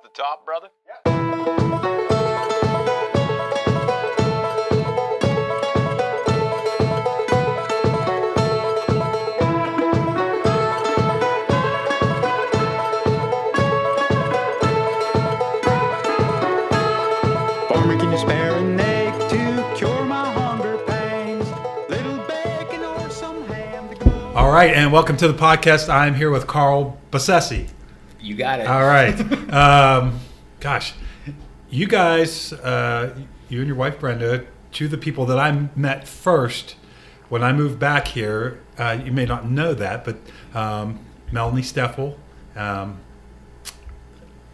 the top, brother? Farmer, can you spare an egg to cure my hunger pangs? Little bacon or some ham to go. All right, and welcome to the podcast. I'm here with Carl Besece. You got it. All right. Gosh, you guys, you and your wife Brenda, two of the people that I met first when I moved back here. You may not know that, but Melanie Steffel. I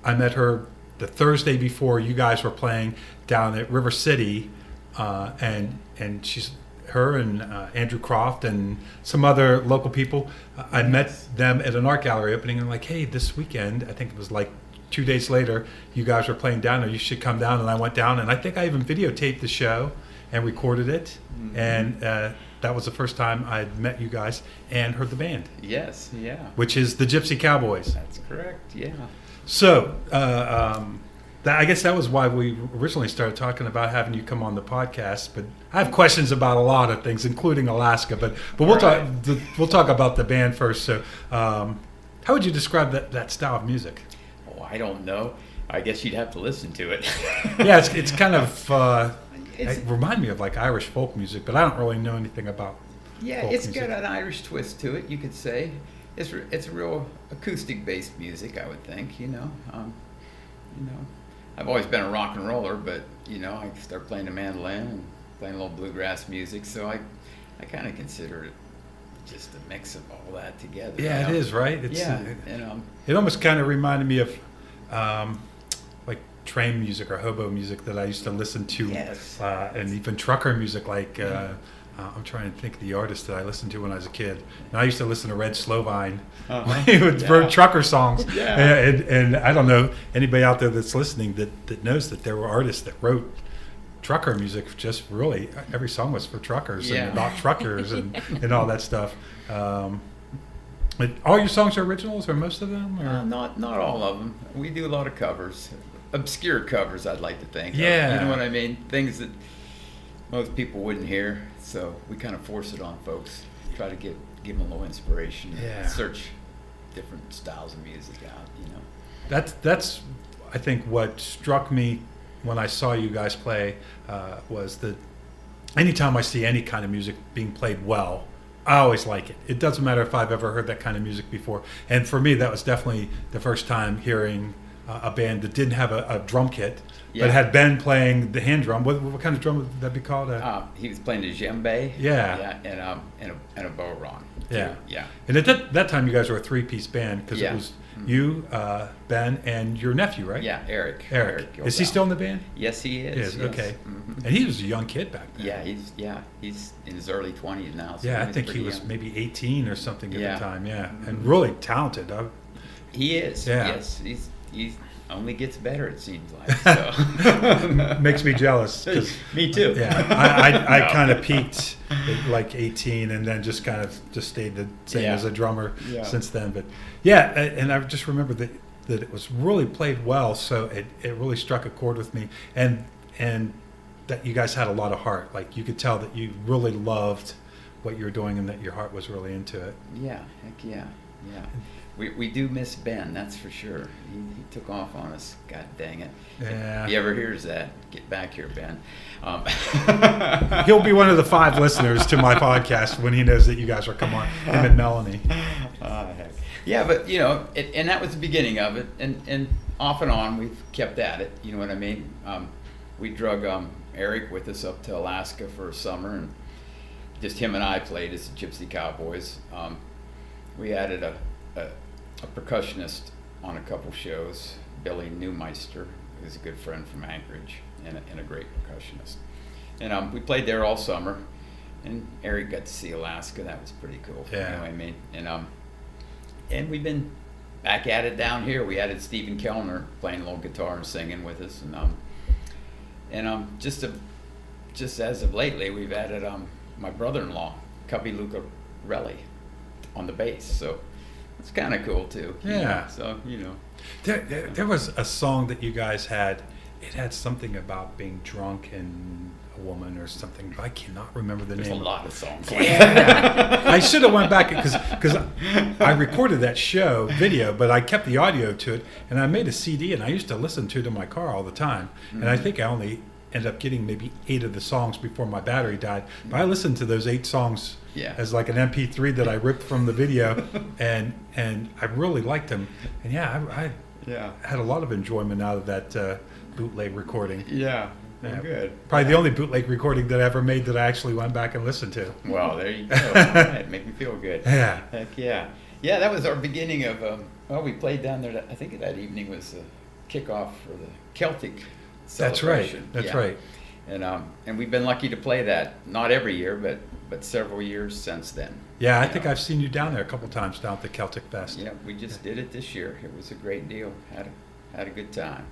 met her the Thursday before you guys were playing down at River City, and she's her and Andrew Croft and some other local people. I met them at an art gallery opening, and I'm like, hey, this weekend, I think it was like 2 days later, you guys were playing down there. You should come down. And I went down, and I think I even videotaped the show and recorded it. Mm-hmm. And that was the first time I'd met you guys and heard the band. Yes, yeah. Which is the Gypsy Cowboys. That's correct, yeah. So, I guess that was why we originally started talking about having you come on the podcast. But I have questions about a lot of things, including Alaska. But we'll talk about the band first. So, how would you describe that style of music? Oh, I don't know. I guess you'd have to listen to it. Yeah, it's kind of it reminds me of like Irish folk music, but I don't really know anything about. Yeah, folk it's music. got an Irish twist to it, you could say. It's real acoustic-based music, I would think. I've always been a rock and roller, but I started playing the mandolin and playing a little bluegrass music, so I kind of consider it just a mix of all that together. Yeah, it is, right? It's, yeah, it almost kind of reminded me of like train music or hobo music that I used to listen to, yes. And even trucker music. Like I'm trying to think of the artist that I listened to when I was a kid. And I used to listen to Red Slovine for trucker songs. Yeah. And I don't know anybody out there that's listening that knows that there were artists that wrote trucker music. Just really every song was for truckers and about truckers and all that stuff. But all your songs are originals, or most of them? Or? Not all of them. We do a lot of covers, obscure covers. I'd like to think. Yeah. You know what I mean? Things that most people wouldn't hear. So we kind of force it on folks. Try to give them a little inspiration. Yeah. Search different styles of music out. That's I think what struck me when I saw you guys play was that anytime I see any kind of music being played well, I always like it. It doesn't matter if I've ever heard that kind of music before. And for me, that was definitely the first time hearing a band that didn't have a drum kit, but had been playing the hand drum. What kind of drum would that be called? He was playing the djembe. Yeah. And a bodhrán. Yeah. Yeah. And at that time, you guys were a three-piece band because it was you, Ben, and your nephew, right? Yeah, Eric. Is he still in the band? Yes, he is. He is, yes. okay. Mm-hmm. And he was a young kid back then. Yeah, he's in his early 20s now. So Yeah, I think he pretty was young. maybe 18 or something at Yeah. the time. Yeah, and really talented. He is. Yeah. Yes, he's only gets better. It seems like. So. Makes me jealous. 'Cause, Me too. Yeah, I kind of peaked at like 18 and then just stayed the same as a drummer since then. But yeah, and I just remember that it was really played well, so it really struck a chord with me, and that you guys had a lot of heart. Like you could tell that you really loved what you were doing and that your heart was really into it. Yeah, heck yeah. We do miss Ben, that's for sure. He took off on us. God dang it. Yeah. If he ever hears that, get back here, Ben. He'll be one of the 5 listeners to my podcast when he knows that you guys are come on. Him and Melanie. Heck. Yeah, but and that was the beginning of it, and off and on we've kept at it. You know what I mean? We drug Eric with us up to Alaska for a summer, and just him and I played as the Gypsy Cowboys. We added a percussionist on a couple shows, Billy Neumeister, who's a good friend from Anchorage and a great percussionist. And we played there all summer, and Eric got to see Alaska. That was pretty cool. Yeah. You know what I mean? And we've been back at it down here. We added Stephen Kellner playing a little guitar and singing with us, and just as of lately, we've added my brother-in-law, Cubby Lucarelli, on the bass. So it's kind of cool too. Yeah. So There was a song that you guys had. It had something about being drunk and a woman or something. I cannot remember the there's name. a lot of songs. Yeah. I should have went back because I recorded that show video, but I kept the audio to it, and I made a CD, and I used to listen to it in my car all the time. And I think I only ended up getting maybe 8 of the songs before my battery died. But I listened to those 8 songs as like an MP3 that I ripped from the video, and I really liked them. And I had a lot of enjoyment out of that bootleg recording. Yeah. Yeah. Good. Probably the only bootleg recording that I ever made that I actually went back and listened to. Well, there you go. It make me feel good. Yeah. Heck yeah. Yeah, that was our beginning of, we played down there. I think that evening was the kickoff for the Celtic celebration. That's right. And we've been lucky to play that, not every year, but several years since then. Yeah, I think I've seen you down there a couple times down at the Celtic Fest. Yeah, we just did it this year. It was a great deal. Had a good time.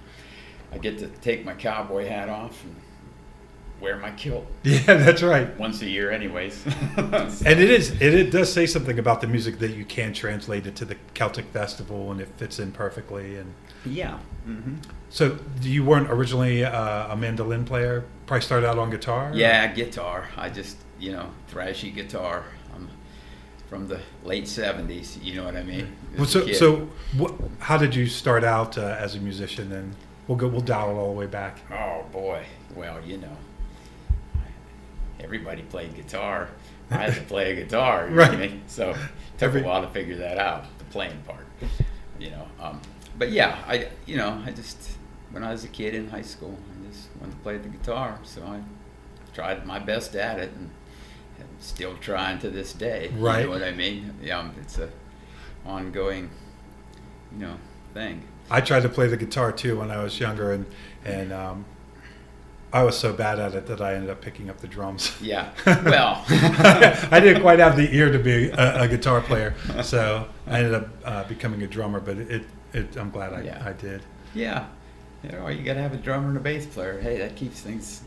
I get to take my cowboy hat off and wear my kilt. Yeah, that's right. Once a year anyways. And it does say something about the music that you can translate it to the Celtic Festival, and it fits in perfectly. And yeah. Mm-hmm. So you weren't originally a mandolin player? Probably started out on guitar? Yeah, guitar. I just, thrashy guitar. I'm from the late 70s, you know what I mean? How did you start out as a musician? And we'll dial it all the way back. Oh boy. Well, everybody played guitar. I had to play a guitar, you know what I mean? So it took a while to figure that out, the playing part. But yeah, I just, when I was a kid in high school, I just wanted to play the guitar, so I tried my best at it, and I'm still trying to this day. Right. You know what I mean? Yeah, it's a ongoing, thing. I tried to play the guitar too when I was younger, and I was so bad at it that I ended up picking up the drums. Yeah, well. I didn't quite have the ear to be a guitar player, so I ended up becoming a drummer, but I'm glad I did. Yeah. You got to have a drummer and a bass player. Hey, that keeps things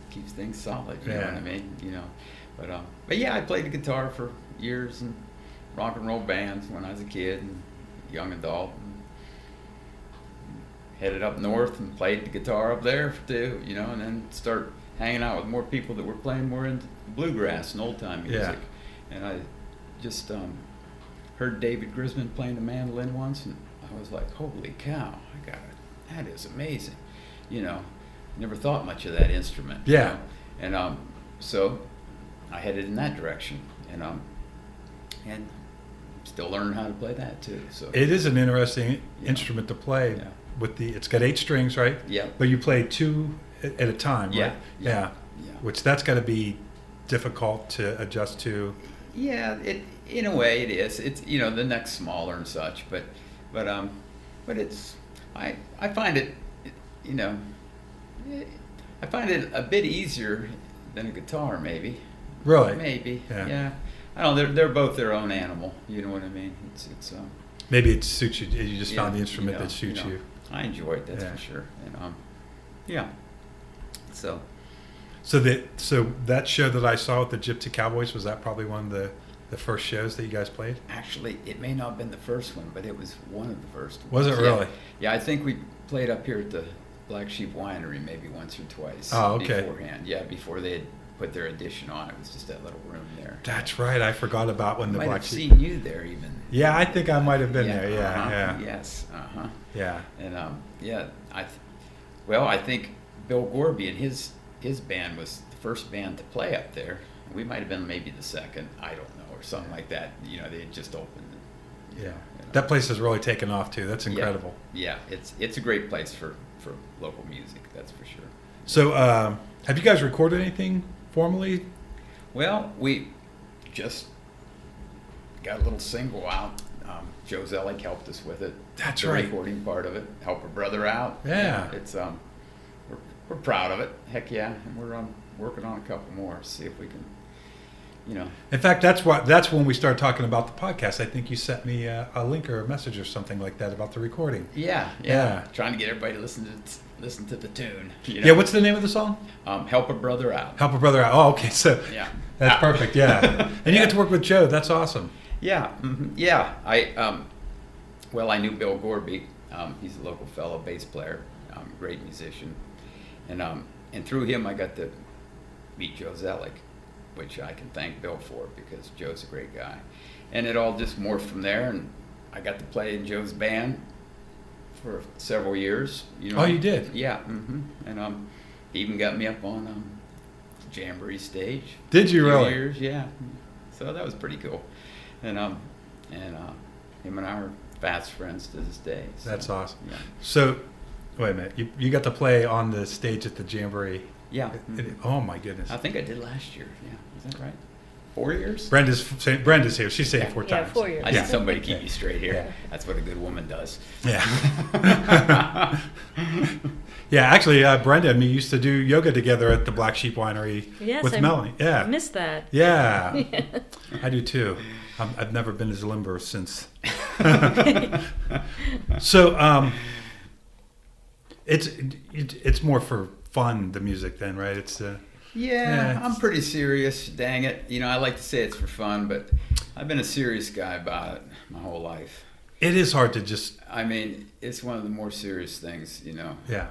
solid. You know what I mean? But yeah, I played the guitar for years in rock and roll bands when I was a kid and young adult. And headed up north and played the guitar up there too. And then start hanging out with more people that were playing more into bluegrass and old time music. Yeah. And I just heard David Grisman playing the mandolin once, and I was like, "Holy cow! That is amazing." Never thought much of that instrument. Yeah. And so I headed in that direction, and still learning how to play that too. So it is an interesting instrument to play. Yeah. It's got 8 strings, right? Yeah. But you play 2 at a time, right? Yeah. Which that's got to be difficult to adjust to. Yeah, in a way it is. It's the neck's smaller and such, but it's I find it I find it a bit easier than a guitar, maybe. Really? Maybe. Yeah. Yeah. I don't know. They're both their own animal. You know what I mean? It's maybe it suits you. You just found the instrument that suits you. I enjoy it, that's for sure. And yeah. So that show that I saw with the Gypsy Cowboys, was that probably one of the first shows that you guys played? Actually, it may not have been the first one, but it was one of the first ones. Was it really? Yeah, I think we played up here at the Black Sheep Winery maybe once or twice. Oh, okay. Beforehand. Yeah, before they had put their addition on. It was just that little room there. That's right. I forgot about when the Black Sheep. I might have seen you there even. Yeah, I think I might have been there. Yeah, yeah. Yes. Uh-huh. Yeah. And I think Bill Gorby and his band was the first band to play up there. We might have been maybe the second. I don't know, or something like that. They had just opened. Yeah. That place has really taken off too. That's incredible. Yeah, it's a great place for local music. That's for sure. So, have you guys recorded anything formally? Well, we just got a little single out. Joe Zellick helped us with it. That's the right. Recording part of it. Help a brother out. Yeah. It's we're proud of it. Heck yeah, and we're working on a couple more. See if we can. In fact, that's when we started talking about the podcast. I think you sent me a link or a message or something like that about the recording. Yeah. Trying to get everybody to listen to the tune. Yeah. What's the name of the song? Help a Brother Out. Help a Brother Out. Oh, okay. So yeah, that's perfect. Yeah. And you get to work with Joe. That's awesome. Yeah. Mm-hmm. Yeah. Well, I knew Bill Gorby. He's a local fellow bass player, great musician, and through him I got to meet Joe Zellick, which I can thank Bill for because Joe's a great guy, and it all just morphed from there. And I got to play in Joe's band for several years. You know. Oh, you did? Yeah. And he even got me up on Jamboree stage. Did you a few really? Years, yeah. So that was pretty cool, and him and I are fast friends to this day. So, That's awesome. Yeah. So, wait a minute. You got to play on the stage at the Jamboree. Yeah. Oh my goodness. I think I did last year. Yeah. Is that right? 4 years? Brenda's here. She's saying 4 times. 4 years. I need somebody to keep me straight here. Yeah. That's what a good woman does. Yeah. Yeah, actually, Brenda and me used to do yoga together at the Black Sheep Winery with Melanie. Yeah. I missed that. Yeah. I do too. I've never been as limber since. So, it's more for fun, the music then, right? It's Yeah, I'm pretty serious. Dang it. I like to say it's for fun, but I've been a serious guy about it my whole life. it is hard to just. I mean, it's one of the more serious things, Yeah.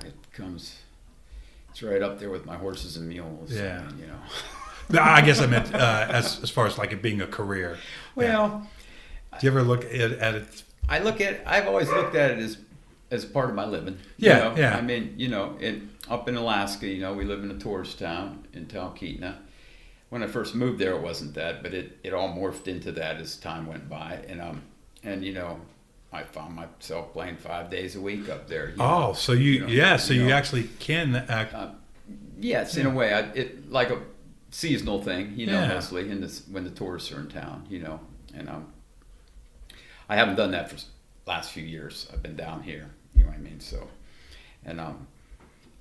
It's right up there with my horses and mules. Yeah. I mean, No, I guess I meant as far as like it being a career. Well, Do you ever look at it? I've always looked at it as part of my living. Yeah, yeah. I mean, up in Alaska, we live in a tourist town in Talkeetna. When I first moved there, it wasn't that, but it all morphed into that as time went by, and I found myself playing 5 days a week up there. So you actually can act. Yes, in a way, it like a seasonal thing, Yeah. mostly when the tourists are in town, and I haven't done that for the last few years. I've been down here, you know what I mean? So, and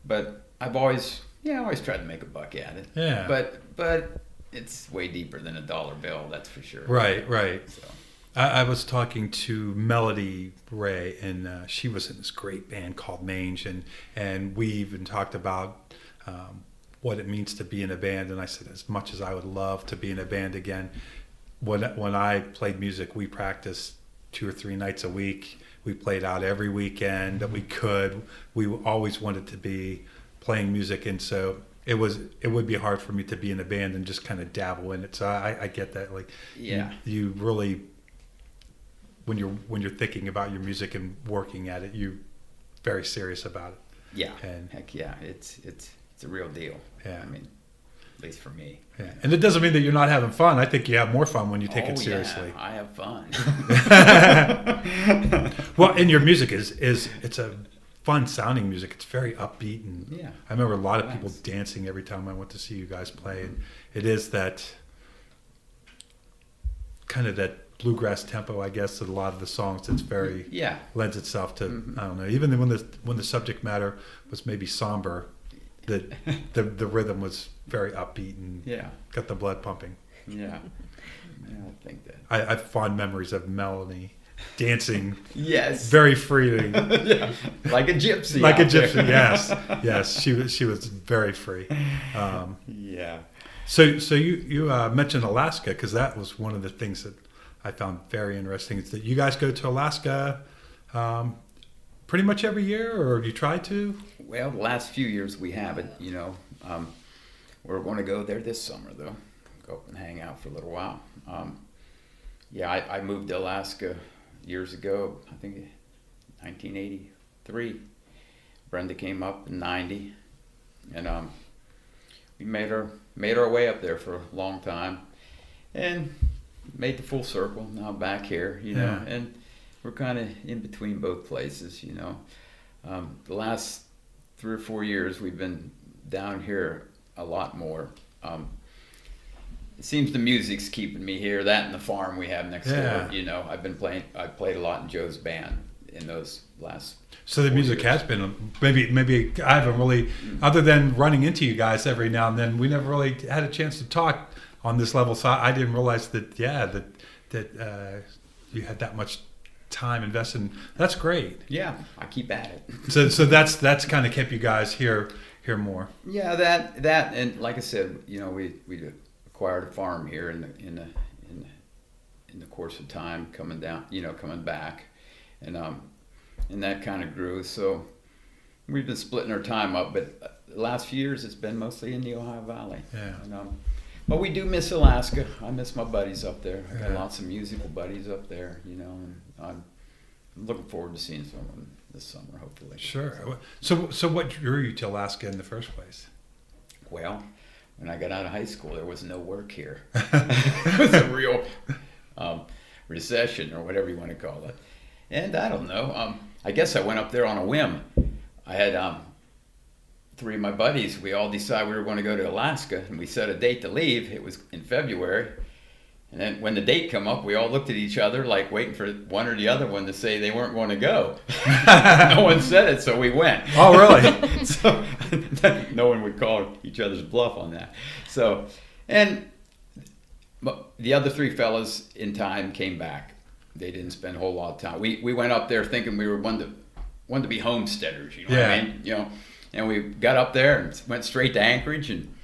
but I've always tried to make a buck at it. Yeah. But it's way deeper than a dollar bill, that's for sure. Right. So. I was talking to Melody Ray, and she was in this great band called Mange, and we even talked about what it means to be in a band. And I said, as much as I would love to be in a band again, when I played music, we practiced 2 or 3 nights a week. We played out every weekend that we could. We always wanted to be playing music, and so it would be hard for me to be in a band and just kind of dabble in it. So I get that. Like, yeah, you really, when you're thinking about your music and working at it, you're very serious about it. Yeah, And heck yeah, it's a real deal. Yeah. I mean, at least for me. yeah, and it doesn't mean that you're not having fun. I think you have more fun when you take Oh, it seriously. yeah, I have fun. Well, and your music it's a fun sounding music. It's very upbeat, and Yeah. I remember a lot of people Thanks. dancing every time I went to see you guys play, and it is that kind of that bluegrass tempo, I guess, that a lot of the songs. It's very Yeah. lends itself to Mhm. I don't know. Even when the subject matter was maybe somber, the rhythm was very upbeat and Yeah. got the blood pumping. Yeah. Yeah, I think that. I have fond memories of Melanie dancing Yes. very freely. Yeah. Like a gypsy. Like a out there. gypsy, yes. She was very free. Yeah. So you mentioned Alaska, because that was one of the things that I found very interesting. Is that you guys go to Alaska pretty much every year, or you try to? Well, the last few years we haven't, we're going to go there this summer, though. Go up and hang out for a little while. I moved to Alaska years ago, I think 1983. Brenda came up in 90, and we made our way up there for a long time, and made the full circle. Now back here, Yeah. and we're kind of in between both places, The last 3 or 4 years we've been down here a lot more. It seems the music's keeping me here. That and the farm we have next Yeah. door. I played a lot in Joe's band in those last. So the 4 music years. has been maybe I haven't really, other than running into you guys every now and then, we never really had a chance to talk on this level. So I didn't realize that you had that much time invested in. That's great. Yeah, I keep at it. So that's kind of kept you guys here more. Yeah, that and like I said, we acquired a farm here in the course of time coming back, and that kind of grew. So we've been splitting our time up, but the last few years it's been mostly in the Ohio Valley. Yeah. But we do miss Alaska. I miss my buddies up there. I got Yeah. lots of musical buddies up there, and I'm looking forward to seeing someone this summer, hopefully. Sure. So what drew you to Alaska in the first place? Well, when I got out of high school, there was no work here. It was a real recession, or whatever you want to call it. And I don't know. I guess I went up there on a whim. I had 3 of my buddies. We all decided we were going to go to Alaska, and we set a date to leave. It was in February. And then when the date come up, we all looked at each other like waiting for one or the other one to say they weren't going to go. No one said it, so we went. Oh, really? So no one would call each other's bluff on that. So, and the other 3 fellas in time came back. They didn't spend a whole lot of time. We went up there thinking we were wanted to be homesteaders, you know what I mean? And we got up there and went straight to Anchorage and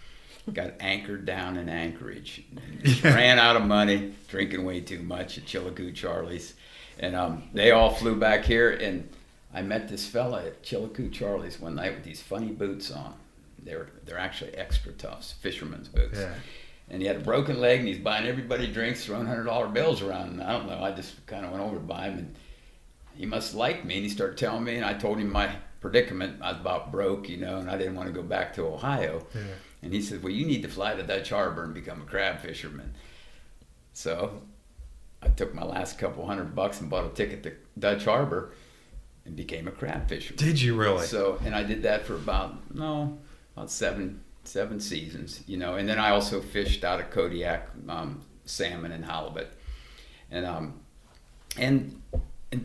got anchored down in Anchorage. And ran out of money, drinking way too much at Chillicothe Charlie's. And they all flew back here, and I met this fella at Chillicothe Charlie's one night with these funny boots on. They're actually extra toughs, fisherman's boots. Yeah. And he had a broken leg, and he's buying everybody drinks, throwing $100 bills around. And I don't know, I just kind of went over by him, and he must like me, and he started telling me, and I told him my predicament. I was about broke, and I didn't want to go back to Ohio. Yeah. And he said, well, you need to fly to Dutch Harbor and become a crab fisherman. So I took my last couple $100 and bought a ticket to Dutch Harbor and became a crab fisherman. Did you really? So, and I did that for about 7 seasons, and then I also fished out of Kodiak, salmon and halibut. And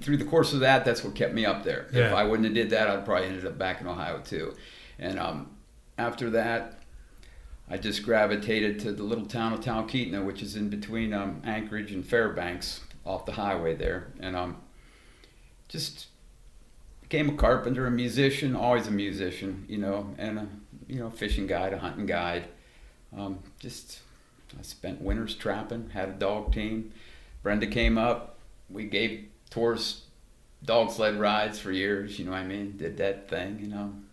through the course of that, that's what kept me up there. Yeah. If I wouldn't have did that, I'd probably ended up back in Ohio too. And after that, I just gravitated to the little town of Talkeetna, which is in between Anchorage and Fairbanks, off the highway there. And just became a carpenter, a musician, always a musician, and a fishing guide, a hunting guide. I spent winters trapping, had a dog team. Brenda came up. We gave tours, dog sled rides for years, you know what I mean? Did that thing,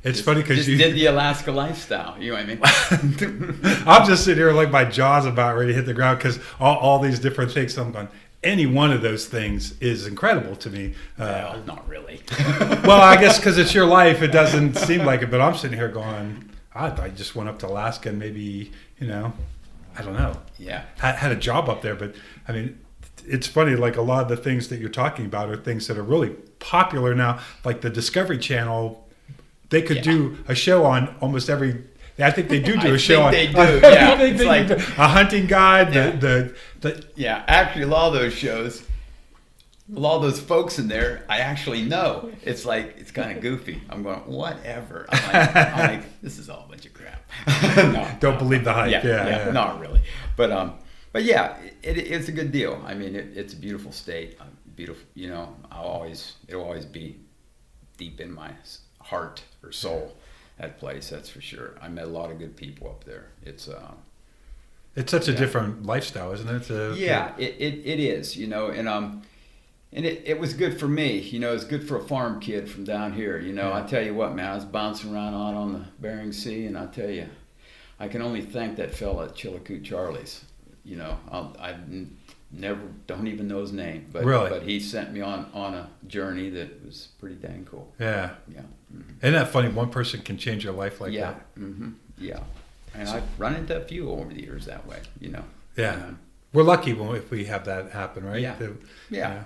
It's funny because you did the Alaska lifestyle, you know what I mean? I'm just sitting here like my jaw's about ready to hit the ground because all these different things I'm going, any one of those things is incredible to me. Well, not really. Well, I guess because it's your life, it doesn't seem like it, but I'm sitting here going, I just went up to Alaska and maybe, I don't know. Yeah. Had a job up there, but I mean, it's funny, like a lot of the things that you're talking about are things that are really popular now, like the Discovery Channel. They could do a show on almost every. I think they do a show on. They do. Yeah, it's like a hunting guide. Yeah, actually, a lot of those shows, a lot of those folks in there, I actually know. It's like it's kind of goofy. I'm going, whatever. I'm like, this is all a bunch of crap. No, don't believe the hype. Yeah, not really. But yeah, it's a good deal. I mean, it's a beautiful state. Beautiful. It'll always be deep in my heart or soul, that place, that's for sure. I met a lot of good people up there. It's such a different lifestyle, isn't it? It is, and it was good for me. It's good for a farm kid from down here. I tell you what, man, I was bouncing around out on the Bering Sea, and I tell you, I can only thank that fella at Chillicothe Charlie's. Don't even know his name, but really? But he sent me on a journey that was pretty dang cool. Yeah. Yeah. Mm-hmm. Isn't that funny? One person can change your life like that. Mm-hmm. Yeah. And I've run into a few over the years that way, Yeah. We're lucky if we have that happen, right? Yeah.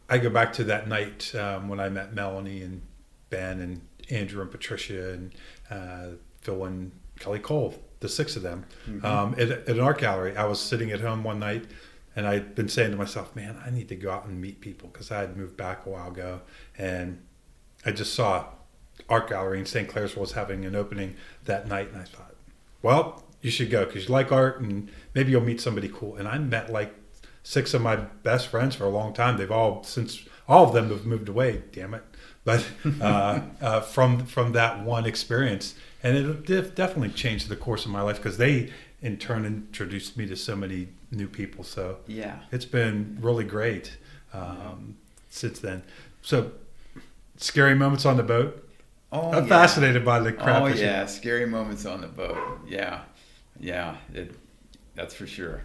I go back to that night when I met Melanie and Ben and Andrew and Patricia and Phil and Kelly Cole, the 6 of them, at an art gallery. I was sitting at home one night, and I'd been saying to myself, man, I need to go out and meet people, because I had moved back a while ago, and I just saw art gallery in St. Clairsville was having an opening that night, and I thought, well, you should go because you like art, and maybe you'll meet somebody cool. And I met like 6 of my best friends for a long time. Since all of them have moved away, damn it. But from that one experience, and it definitely changed the course of my life, because they in turn introduced me to so many new people. So yeah, it's been really great. since then. So, scary moments on the boat. Oh, I'm yeah. fascinated by the crab Oh fishing. yeah, scary moments on the boat. Yeah, that's for sure.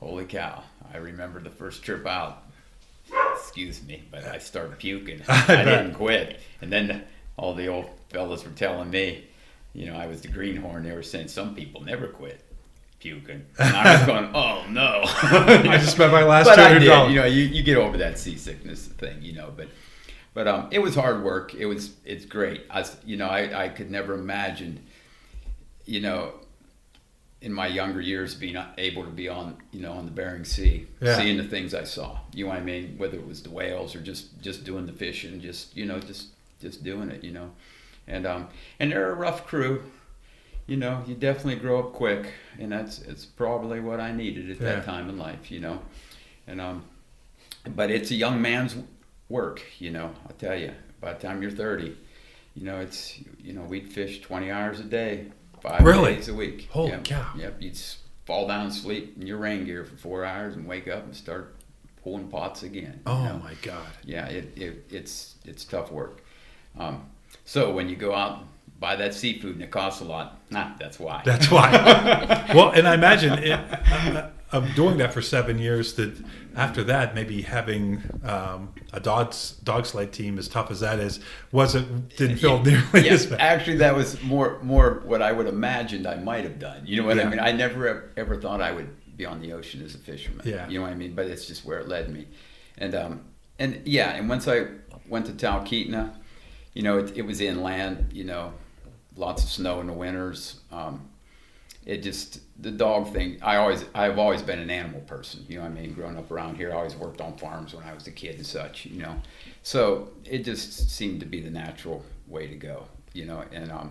Holy cow! I remember the first trip out. Excuse me, but I started puking. I bet. didn't quit, and then all the old fellas were telling me, I was the greenhorn. They were saying some people never quit puking, and I was going, oh no. I just spent my last But I $200. did. You get over that seasickness thing, But it was hard work. It's great. I could never imagine, in my younger years being able to be on the Bering Sea, seeing the things I saw. You know what I mean? Whether it was the whales or just doing the fishing, just doing it. And they're a rough crew. You definitely grow up quick, and it's probably what I needed at that time in life. And but it's a young man's work, I'll tell you. By the time you're 30, it's we'd fish 20 hours a day, 5 Really? days a week. Holy Yep. cow. Yep, you'd fall down and sleep in your rain gear for 4 hours and wake up and start pulling pots again. Oh my God. Yeah, it's tough work. So when you go out and buy that seafood and it costs a lot, that's why. That's why. Well, and I imagine of doing that for 7 years, that after that, maybe having a dog sled team, as tough as that is, didn't feel nearly as bad. Actually, that was more what I would imagined I might have done. You know what I mean? I never ever thought I would be on the ocean as a fisherman. Yeah. You know what I mean? But it's just where it led me. And once I went to Talkeetna, it was inland. Lots of snow in the winters. The dog thing, I've always been an animal person, I mean, growing up around here. I always worked on farms when I was a kid and such, so it just seemed to be the natural way to go, and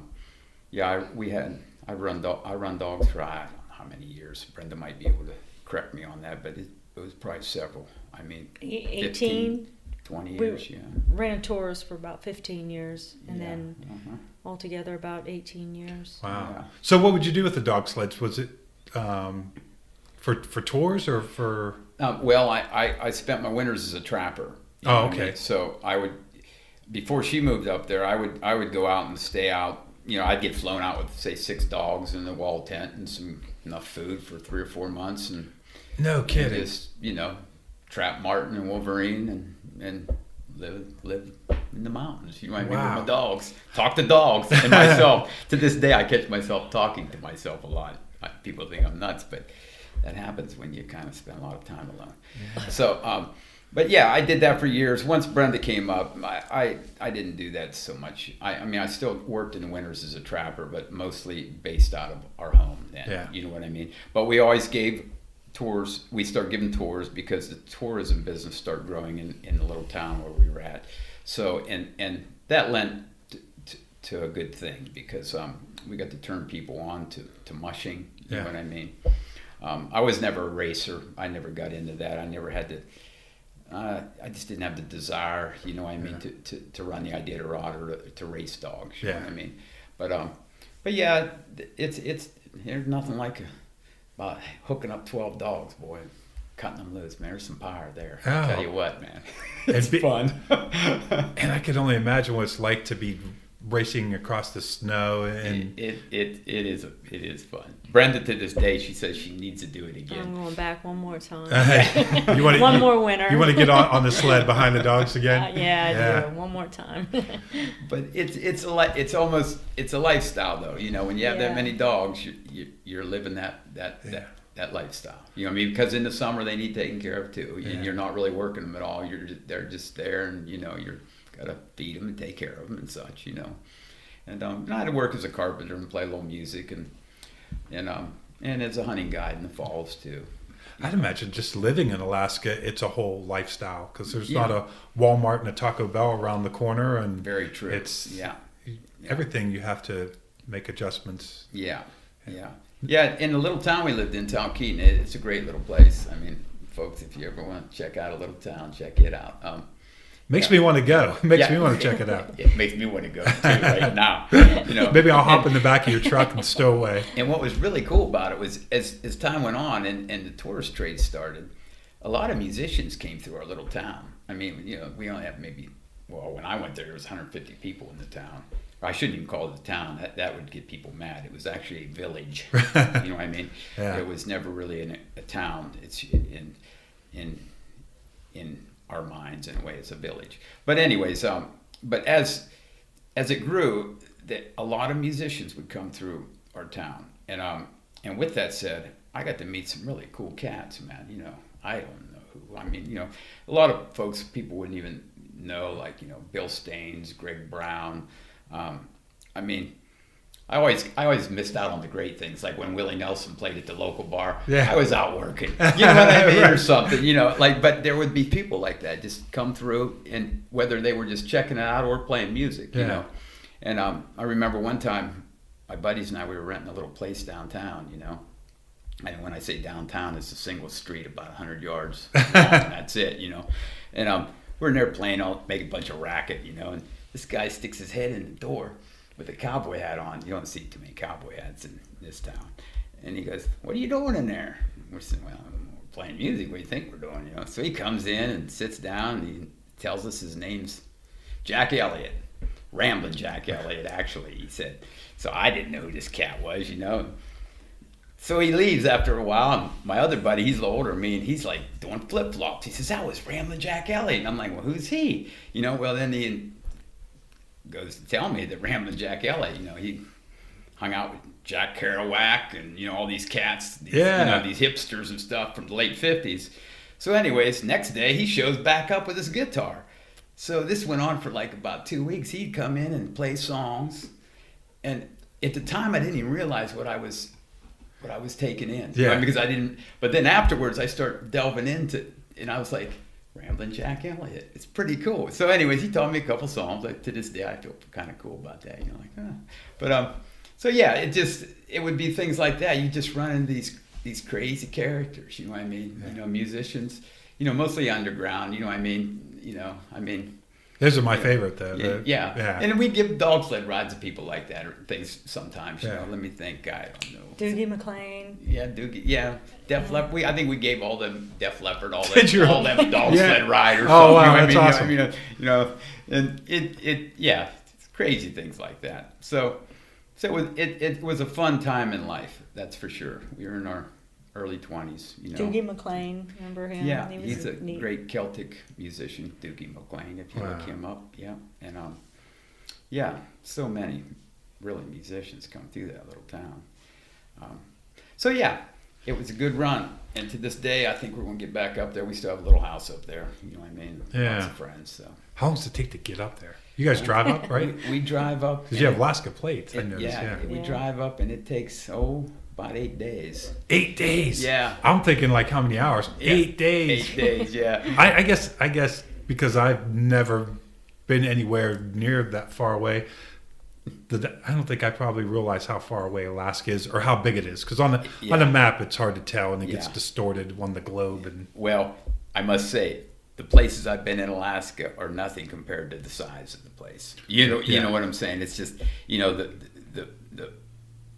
I run dogs for I don't know how many years. Brenda might be able to correct me on that, but it was probably several. I mean, 18, 20 we years, ran tours for about 15 years, and Yeah, then uh-huh. altogether about 18 years. Wow. Yeah. So what would you do with the dog sleds? Was it for tours or for? Well, I spent my winters as a trapper. You Oh, know what I okay. mean? So I would, before she moved up there, I would go out and stay out. I'd get flown out with, say, 6 dogs in the wall tent and enough food for 3 or 4 months, and No kidding. just trap marten and wolverine and live in the mountains. You know what I mean? Wow. With my dogs, talk to dogs and myself. To this day, I catch myself talking to myself a lot. People think I'm nuts, but that happens when you kind of spend a lot of time alone. Yeah. So, but yeah, I did that for years. Once Brenda came up, I didn't do that so much. I mean, I still worked in the winters as a trapper, but mostly based out of our home then. Yeah. You know what I mean? But we always gave tours. We started giving tours because the tourism business started growing in the little town where we were at. So, and that lent to a good thing because we got to turn people on to mushing. You know what I mean? I was never a racer. I never got into that. I never had to. I just didn't have the desire, you know what I mean, to run the Iditarod or to race dogs. You know what I mean? But yeah, it's there's nothing like about hooking up 12 dogs, boy, cutting them loose, man. There's some power there. Oh. I'll tell you what, man, it's fun. And I can only imagine what it's like to be racing across the snow and it is fun. Brenda, to this day, she says she needs to do it again. I'm going back one more time. One more winter. You want to get on the sled behind the dogs again? Yeah, I do. One more time. But it's a lifestyle though. When you have that many dogs, you're living that lifestyle. You know what I mean? Because in the summer they need taken care of too. And you're not really working them at all. They're just there, and you're gotta feed them and take care of them and such. And I had to work as a carpenter and play a little music and as a hunting guide in the falls too. I'd imagine just living in Alaska, it's a whole lifestyle because there's not a Walmart and a Taco Bell around the corner, and very true. It's everything you have to make adjustments. Yeah. In the little town we lived in, Talkeetna, it's a great little place. I mean, folks, if you ever want to check out a little town, check it out. Makes me want to go. Makes me want to check it out. It makes me want to go too right now. Maybe I'll hop in the back of your truck and stow away. And what was really cool about it was as time went on and the tourist trade started, a lot of musicians came through our little town. I mean, we only have maybe, well, when I went there was 150 people in the town. Or I shouldn't even call it a town. That would get people mad. It was actually a village. You know what I mean? Yeah. It was never really a town. It's in our minds, in a way, it's a village. But anyways, but as it grew, a lot of musicians would come through our town, and with that said, I got to meet some really cool cats, man. I don't know who. I mean, a lot of folks people wouldn't even know, like Bill Staines, Greg Brown. I mean, I always missed out on the great things, like when Willie Nelson played at the local bar. Yeah. I was out working, you know what I mean, or something, but there would be people like that just come through, and whether they were just checking it out or playing music, And I remember one time, my buddies and I, we were renting a little place downtown, and when I say downtown, it's a single street about 100 yards long, and that's it, and we're in there playing, make a bunch of racket, and this guy sticks his head in the door with a cowboy hat on. You don't see too many cowboy hats in this town. And he goes, "What are you doing in there?" We're saying, "Well, we're playing music. What do you think we're doing?" So he comes in and sits down, and he tells us his name's Jack Elliott. Ramblin' Jack Elliott, actually, he said. So I didn't know who this cat was, So he leaves after a while, and my other buddy, he's a little older than me, and he's like doing flip-flops. He says, "That was Ramblin' Jack Elliott." And I'm like, "Well, who's he?" Well, then he goes to tell me that Ramblin' Jack Elliott, he hung out with Jack Kerouac and, all these cats, these hipsters and stuff from the late 50s. So anyways, next day he shows back up with his guitar. So this went on for like about 2 weeks. He'd come in and play songs. And at the time I didn't even realize what I was taking in. Because I didn't, but then afterwards I start delving into, and I was like, Ramblin' Jack Elliott. It's pretty cool. So anyways, he taught me a couple songs. Like, to this day, I feel kind of cool about that. But so yeah, it would be things like that. You just run into these crazy characters. You know what I mean? Musicians. Mostly underground. You know what I mean? Those are my favorite, though. Yeah. And we give dog sled rides to people like that, or things sometimes. Let me think. I don't know. Doogie McClain. Yeah, Doogie. Yeah, Def Leppard. I think we gave all them Def Leppard all them dog sled riders. Oh wow, that's awesome. And it's crazy things like that. So it was a fun time in life. That's for sure. We were in our early 20s. Doogie McClain, remember him? Yeah, He was he's a great Celtic musician, Doogie McClain. If you look him up, and so many really musicians come through that little town. So yeah, it was a good run, and to this day, I think we're going to get back up there. We still have a little house up there. You know what I mean? Yeah. Lots of friends. So. How long does it take to get up there? You guys drive up, right? We drive up. Because you have Alaska plates, I noticed. We drive up, and it takes about 8 days. 8 days. Yeah. I'm thinking like how many hours? Yeah. 8 days. 8 days. Yeah. I guess because I've never been anywhere near that far away. I don't think I probably realize how far away Alaska is or how big it is, because on the map it's hard to tell, and it gets distorted on the globe. And well, I must say, the places I've been in Alaska are nothing compared to the size of the place. You know what I'm saying? It's just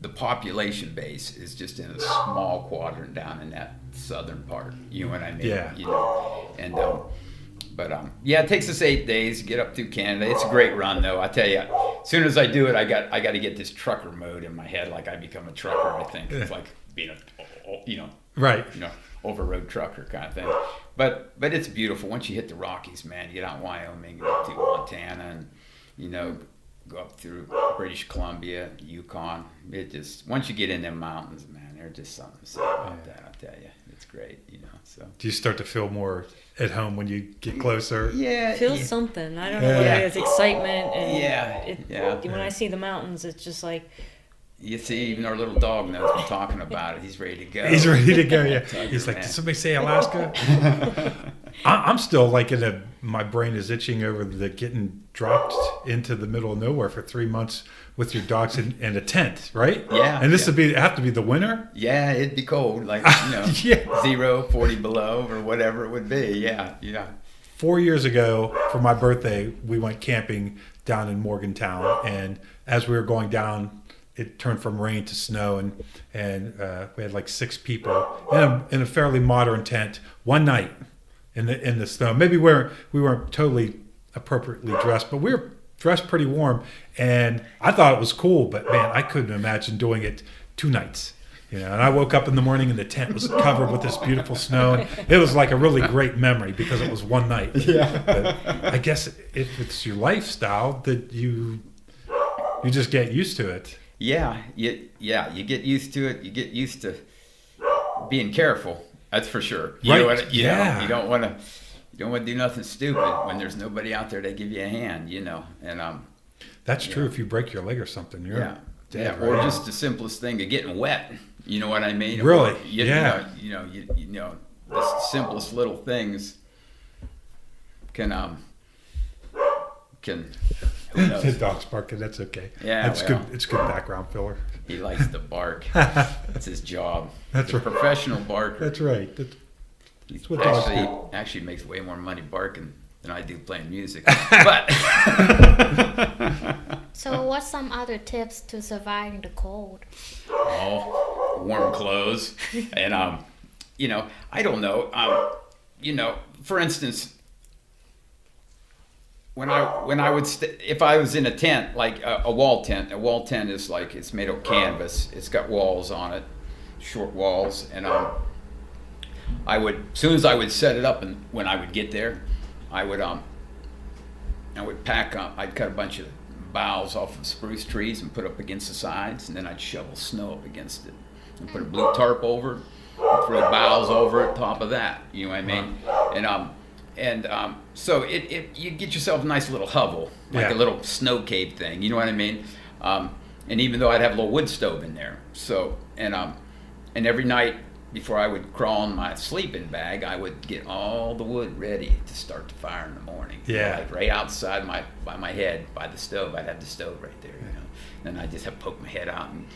the population base is just in a small quadrant down in that southern part. You know what I mean? Yeah. And it takes us 8 days to get up through Canada. It's a great run, though. I tell you, as soon as I do it, I got to get this trucker mode in my head, like I become a trucker. I think it's like being over-road trucker kind of thing. But it's beautiful once you hit the Rockies, man. You get out in Wyoming, go up to Montana, and go up through British Columbia, Yukon. It just, once you get in them mountains, man, there's just something to say about that. I'll tell you, it's great. So. Do you start to feel more at home when you get closer? Yeah. Feel something. I don't know what it is. Excitement. And when I see the mountains, it's just like. You see, even our little dog knows we're talking about it. He's ready to go. He's ready to go, yeah. He's like, did somebody say Alaska? I'm still like my brain is itching over the getting dropped into the middle of nowhere for 3 months with your dogs in a tent, right? Yeah. And this would have to be the winter? Yeah, it'd be cold, like, 0, 40 below, or whatever it would be. Yeah. 4 years ago, for my birthday, we went camping down in Morgantown, and as we were going down, it turned from rain to snow, and we had like 6 people in a fairly modern tent one night. in the snow. Maybe we weren't totally appropriately dressed, but we were dressed pretty warm, and I thought it was cool. But man, I couldn't imagine doing it 2 nights. And I woke up in the morning and the tent was covered with this beautiful snow. And it was like a really great memory because it was one night. Yeah. But I guess if it's your lifestyle that you just get used to it. Yeah, you get used to it. You get used to being careful. That's for sure. You don't want to do nothing stupid when there's nobody out there to give you a hand. And that's true. If you break your leg or something, you're dead, or right? just the simplest thing of getting wet. You know what I mean? Really? Or, you know, the simplest little things can who knows? The dog's barking. That's okay. Yeah, that's good. It's good background filler. He likes to bark. That's his job. That's He's a right. professional barker. That's right. That's what dogs do. Actually makes way more money barking than I do playing music. But So what's some other tips to surviving the cold? warm clothes, and I don't know. For instance, when I would if I was in a tent, like a wall tent is like, it's made of canvas. It's got walls on it, short walls, and I would, as soon as I would set it up, and when I would get there, I would pack up. I'd cut a bunch of boughs off of spruce trees and put up against the sides, and then I'd shovel snow up against it and put a blue tarp over it, and throw boughs over it, top of that. You know what I mean? And so you get yourself a nice little hovel, like a little snow cave thing. You know what I mean? And even though I'd have a little wood stove in there, so and every night before I would crawl in my sleeping bag, I would get all the wood ready to start the fire in the morning. Yeah. Like right outside by my head, by the stove. I'd have the stove right there, Then I just have to poke my head out and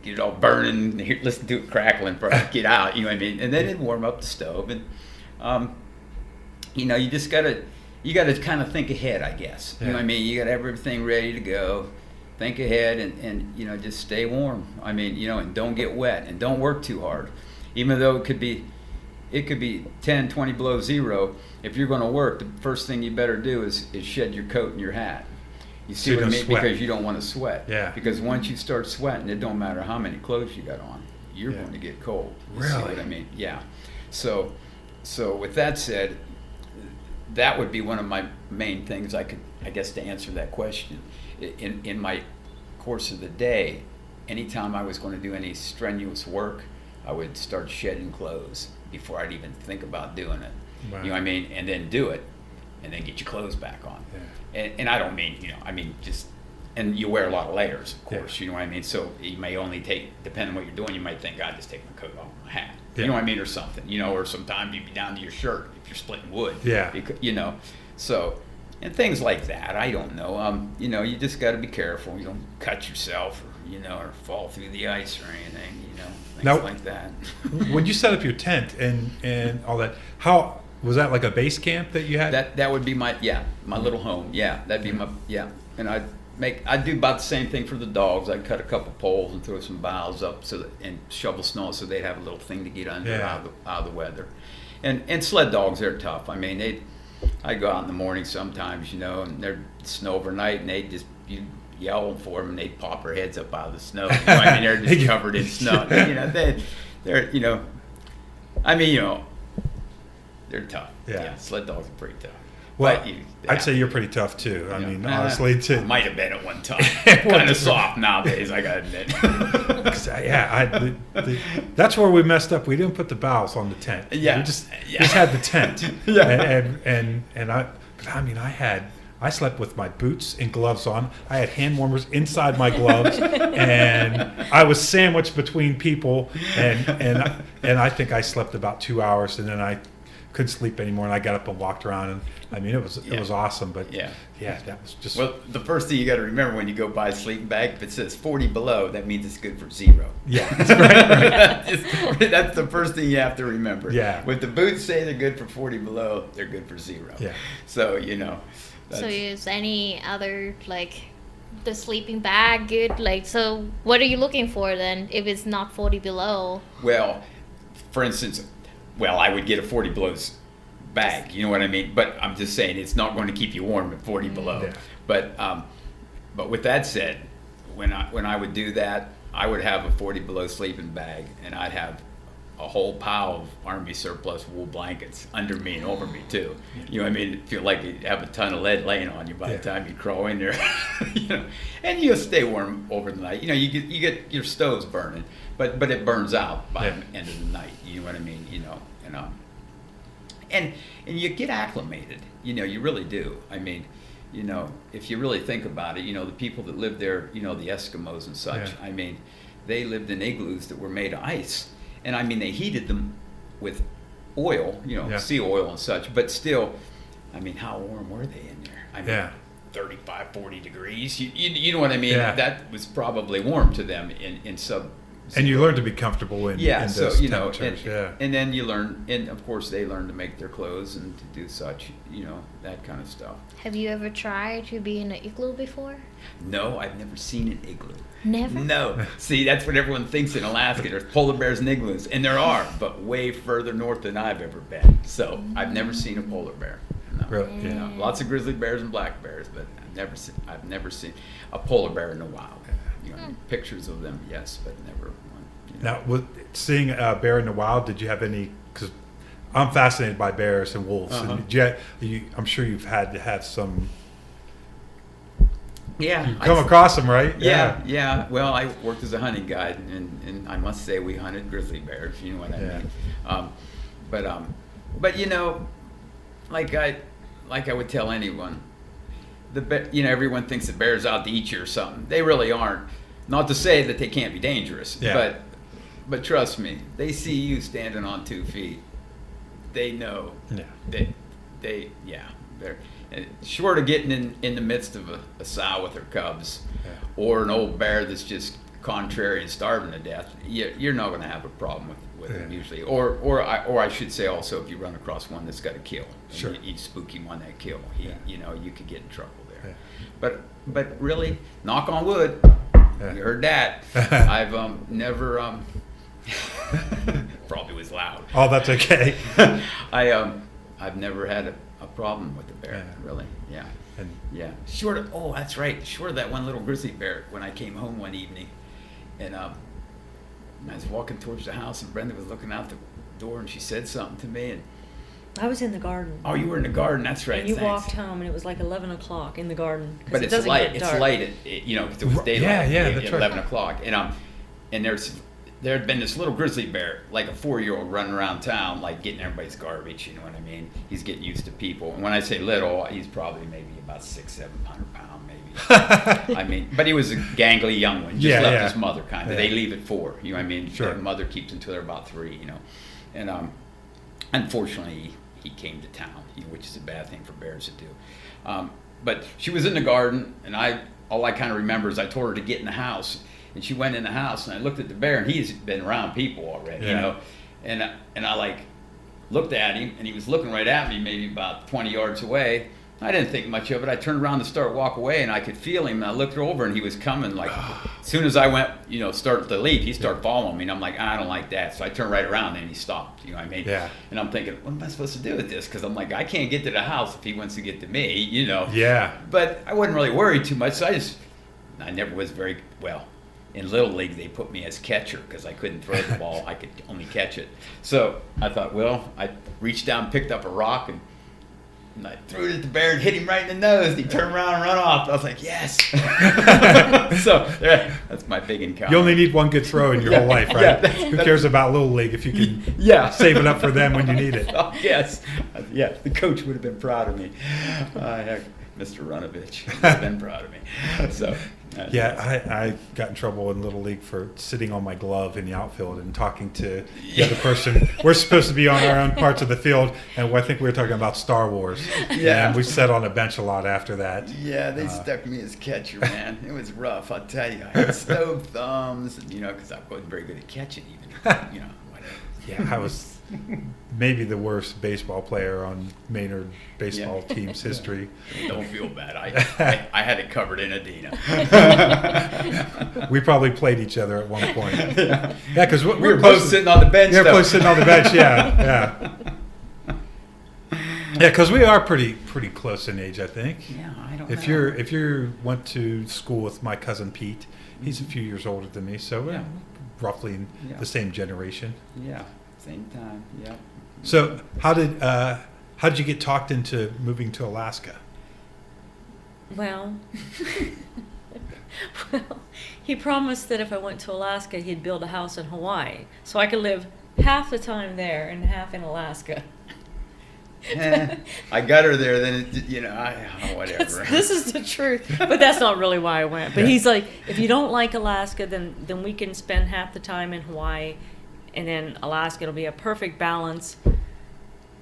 get it all burning, and listen to it crackling before I get out, you know what I mean? And then it'd warm up the stove, and you just gotta kind of think ahead, I guess. You know what I mean? You gotta have everything ready to go. Think ahead, and just stay warm. I mean, and don't get wet, and don't work too hard. Even though it could be 10, 20 below zero, if you're going to work, the first thing you better do is shed your coat and your hat. You see what I mean? Sweat. Because you don't want to sweat. Yeah. Because once you start sweating, it don't matter how many clothes you got on, you're going to get cold. You see what I mean? Yeah. So with that said, that would be one of my main things I guess to answer that question. In my course of the day, anytime I was going to do any strenuous work, I would start shedding clothes before I'd even think about doing it. Wow. You know what I mean? And then do it, and then get your clothes back on. Yeah. And I don't mean, and you wear a lot of layers, of course, you know what I mean? So you may only take, depending on what you're doing, you might think, I'll just take my coat off, my hat. Yeah. You know what I mean? Or something, or sometimes you'd be down to your shirt if you're splitting wood. Yeah. So, and things like that, I don't know. You just got to be careful. You don't cut yourself or fall through the ice or anything, things Now, like that. When you set up your tent and all that, how was that, like a base camp that you had? That would be my little home. Yeah, that'd be my And I'd do about the same thing for the dogs. I'd cut a couple poles and throw some boughs up and shovel snow so they'd have a little thing to get under out of the weather. And sled dogs, they're tough. I mean, I'd go out in the morning sometimes, and there'd snow overnight, and you'd yell for them, and they'd pop their heads up out of the snow. I mean, they're just covered in snow. They're tough. Yeah. Sled dogs are pretty tough. Well, But I'd say you're pretty tough too. I mean, honestly, too. Might have been at one time. Kind of soft nowadays, I gotta admit. That's where we messed up. We didn't put the boughs on the tent. Yeah. We just had the tent. I slept with my boots and gloves on. I had hand warmers inside my gloves, and I was sandwiched between people. And I think I slept about 2 hours, and then I couldn't sleep anymore. And I got up and walked around, and I mean, it was awesome. But that was just. Well, the first thing you got to remember when you go buy a sleeping bag, if it says 40 below, that means it's good for 0. Yeah, that's right. That's the first thing you have to remember. Yeah. When the boots say they're good for 40 below, they're good for 0. Yeah. So So is any other, the sleeping bag good? So what are you looking for then if it's not 40 below? Well, for instance, I would get a 40 below bag. You know what I mean? But I'm just saying it's not going to keep you warm at 40 below. Yeah. But with that said, when I would do that, I would have a 40 below sleeping bag, and I'd have a whole pile of Army surplus wool blankets under me and over me too. You know what I mean? Feel like you have a ton of lead laying on you by the time you crawl in there. You know, and you'll stay warm over the night. You know, you get your stoves burning, but it burns out by the end of the night. You know what I mean? You know, and you get acclimated. You know, you really do. I mean, you know, if you really think about it, you know, the people that lived there, you know, the Eskimos and such. I mean, they lived in igloos that were made of ice. And I mean, they heated them with oil, you know, sea oil and such, but still, I mean, how warm were they in there? I mean, 35, 40 degrees. You know what I mean? That was probably warm to them in sub. And you learn to be comfortable in so those you know, temperatures. and then you learn, and of course they learn to make their clothes and to do such, you know, that kind of stuff. Have you ever tried to be in an igloo before? No, I've never seen an igloo. Never? No. See, that's what everyone thinks in Alaska. There's polar bears and igloos, and there are, but way further north than I've ever been. So I've never seen a polar bear. No. Really? You know, lots of grizzly bears and black bears, but I've never seen a polar bear in the wild. You know, pictures of them, yes, but never one. You know. Now, seeing a bear in the wild, did you have any? Because I'm fascinated by bears and wolves, and I'm sure you've had to have some. Yeah, you come across them, right? Yeah. Well, I worked as a hunting guide, and I must say we hunted grizzly bears. You know what I mean? But you know, like I would tell anyone, you know, everyone thinks the bear's out to eat you or something. They really aren't. Not to say that they can't be dangerous, but trust me, they see you standing on 2 feet. They know. They're short of getting in the midst of a sow with her cubs, or an old bear that's just contrary and starving to death. You're not going to have a problem with them usually. Or I should say also, if you run across one that's got a kill, you spook him on that kill. You know, you could get in trouble there. But really, knock on wood. You heard that. I've never probably was loud. Oh, that's okay. I've never had a problem with the bear, really. Short of that's right. Short of that one little grizzly bear when I came home one evening, and I was walking towards the house, and Brenda was looking out the door, and she said something to me, and I was in the garden. oh, you were in the garden. That's right. And you walked home, and it was like 11 o'clock in the garden. But it it's light. Get It's dark. light. You know, because it was daylight. That's at right. 11 o'clock, and there had been this little grizzly bear, like a 4-year-old, running around town, like getting everybody's garbage. You know what I mean? He's getting used to people. And when I say little, he's probably maybe about 600-700 pounds, maybe. I mean, but he was a gangly young one. Just left his mother, kind of. They leave at 4. You know what I mean? Sure. Their mother keeps until they're about 3. You know, and unfortunately, he came to town, which is a bad thing for bears to do. But she was in the garden, and all I kind of remember is I told her to get in the house. And she went in the house, and I looked at the bear, and he's been around people already, you know. And I like looked at him, and he was looking right at me, maybe about 20 yards away. I didn't think much of it. I turned around to start walk away, and I could feel him. And I looked over, and he was coming. Like as soon as I went, you know, start to leave, he started following me, and I'm like, I don't like that. So I turned right around, and he stopped. You know what I mean? Yeah. And I'm thinking, what am I supposed to do with this? Because I'm like, I can't get to the house if he wants to get to me, you know. Yeah. But I wasn't really worried too much. So I never was very well. In Little League, they put me as catcher because I couldn't throw the ball. I could only catch it. So I thought, well, I reached down, picked up a rock, and I threw it at the bear and hit him right in the nose. And he turned around and run off. I was like, yes. So that's my big encounter. You only need one good throw in your whole life, right? Who cares about Little League if you can save it up for them when you need it? Oh, yes. Yeah, the coach would have been proud of me. Heck, Mr. Runovich would have been proud of me. So... I got in trouble in Little League for sitting on my glove in the outfield and talking to the other person. We're supposed to be on our own parts of the field, and I think we were talking about Star Wars. Yeah. And we sat on a bench a lot after that. Yeah, they stuck me as catcher, man. It was rough, I'll tell you. I had stove thumbs, you know, because I wasn't very good at catching even, you know, whatever. Yeah, I was maybe the worst baseball player on Maynard baseball team's history. Don't feel bad. I had it covered in Adina. We probably played each other at one point. Yeah, because we were both sitting on the bench. Yeah, both sitting on the bench. Yeah. Yeah, because we are pretty close in age, I think. Yeah, I don't If know. if you went to school with my cousin Pete, he's a few years older than me, so we're Yeah. roughly in Yeah. the same generation. Yeah, same time. Yeah. So how did you get talked into moving to Alaska? Well, well, he promised that if I went to Alaska, he'd build a house in Hawaii, so I could live half the time there and half in Alaska. I got her there. Then whatever. This is the truth, but that's not really why I went. But he's like, if you don't like Alaska, then we can spend half the time in Hawaii, and then Alaska, it'll be a perfect balance.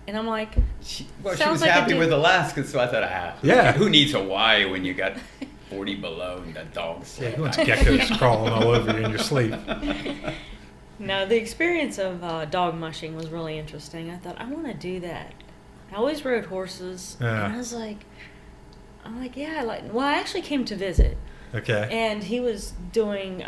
And I'm like, She Sounds was like a happy dude. with Alaska, so I thought, Yeah. who needs Hawaii when you got 40 below and the dogs? Yeah, you want geckos crawling all over you in your sleep. no, the experience of dog mushing was really interesting. I thought, I want to do that. I always rode horses, Yeah. and I'm like, yeah, well, I actually came to visit. Okay. And he was doing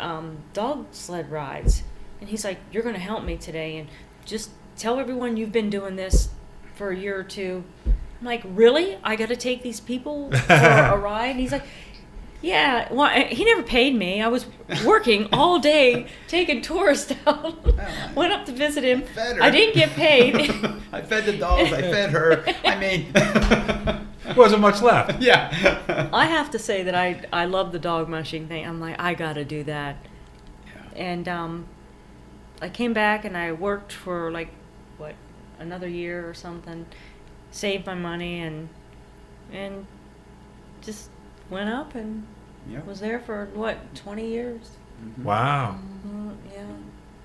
dog sled rides. And he's like, you're going to help me today. And just tell everyone you've been doing this for a year or two. I'm like, really? I got to take these people for a ride? And he's like, yeah. Well, he never paid me. I was working all day taking tourists out. Went up to visit him. Fed her. I didn't get paid. I fed the dogs. I fed her. I mean, Wasn't much left. yeah. I have to say that I love the dog mushing thing. I'm like, I got to do that. Yeah. And I came back and I worked for another year or something, saved my money and just went up and Yep. was there for 20 years? Mhm. Wow. Yeah.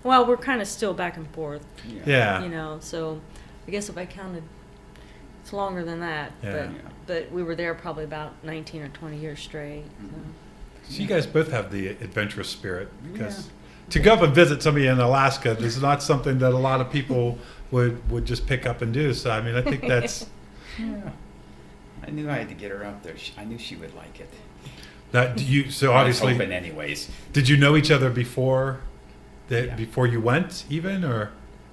Well, we're kind of still back and forth, Yeah. so I guess if I counted, it's longer than that. Yeah. But we were there probably about 19 or 20 years straight. So you guys both have the adventurous spirit, because to go up and visit somebody in Alaska is not something that a lot of people would just pick up and do. So I mean, I think that's Yeah. I knew I had to get her up there. I knew she would like it. that you. So I was obviously, hoping anyways. did you know each other before Yeah. before you went even, or?